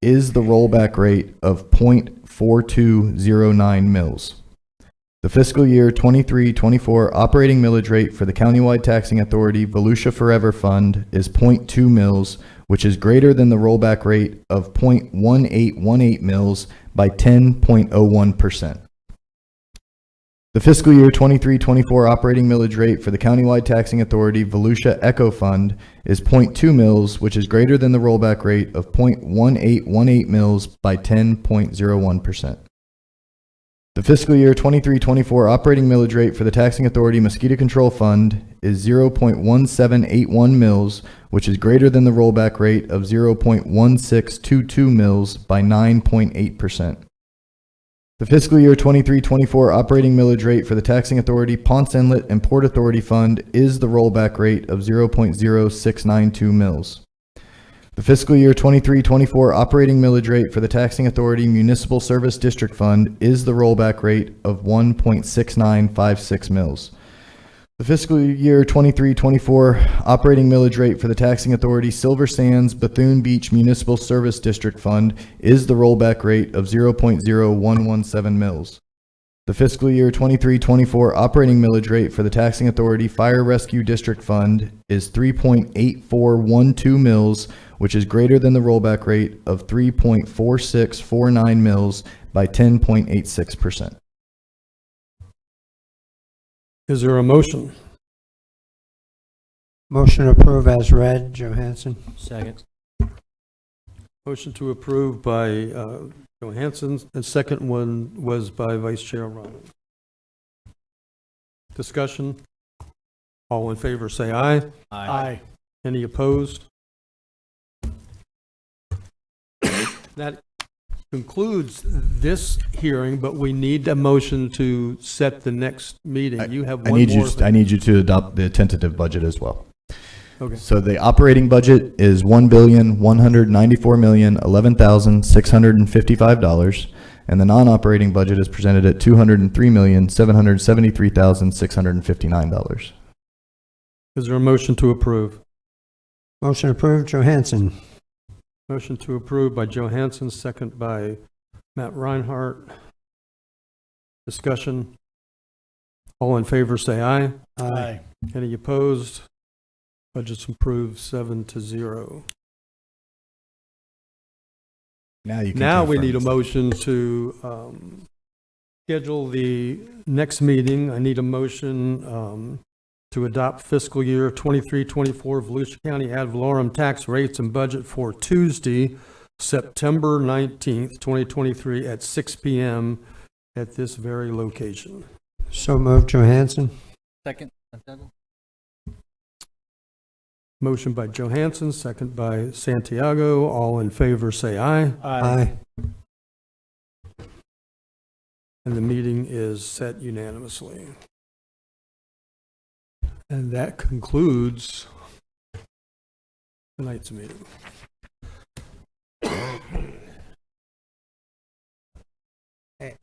is the rollback rate of 0.4209 mils. The fiscal year 23-24 operating millage rate for the countywide taxing authority, Volusia Forever Fund, is 0.2 mils, which is greater than the rollback rate of 0.1818 mils by 10.01%. The fiscal year 23-24 operating millage rate for the countywide taxing authority, Volusia Echo Fund, is 0.2 mils, which is greater than the rollback rate of 0.1818 mils by 10.01%. The fiscal year 23-24 operating millage rate for the taxing authority Mosquito Control Fund is 0.1781 mils, which is greater than the rollback rate of 0.1622 mils by 9.8%. The fiscal year 23-24 operating millage rate for the taxing authority, Ponce Inlet, and Port Authority Fund is the rollback rate of 0.0692 mils. The fiscal year 23-24 operating millage rate for the taxing authority, Municipal Service District Fund is the rollback rate of 1.6956 mils. The fiscal year 23-24 operating millage rate for the taxing authority, Silver Sands Bethune Beach Municipal Service District Fund is the rollback rate of 0.0117 mils. The fiscal year 23-24 operating millage rate for the taxing authority, Fire Rescue District Fund is 3.8412 mils, which is greater than the rollback rate of 3.4649 mils by 10.86%. Is there a motion? Motion to approve as read, Johansson. Second. Motion to approve by Johansson, and second one was by Vice Chair Ryan. Discussion? All in favor, say aye. Aye. Any opposed? That concludes this hearing, but we need a motion to set the next meeting. You have one more thing. I need you to adopt the tentative budget as well. Okay. So the operating budget is $1,194,011,655, and the non-operating budget is presented at $203,773,659. Is there a motion to approve? Motion approved, Johansson. Motion to approve by Johansson, second by Matt Reinhardt. Discussion? All in favor, say aye. Aye. Any opposed? Budget's approved 7-0. Now you can Now we confirm need a this. motion to schedule the next meeting. I need a motion to adopt fiscal year 23-24 Volusia County ad valorem tax rates and budget for Tuesday, September 19th, 2023 at 6 p.m. at this very location. So moved, Johansson. Second. Motion by Johansson, second by Santiago. All in favor, say aye. Aye. And the meeting is set unanimously. And that concludes tonight's meeting. Hey,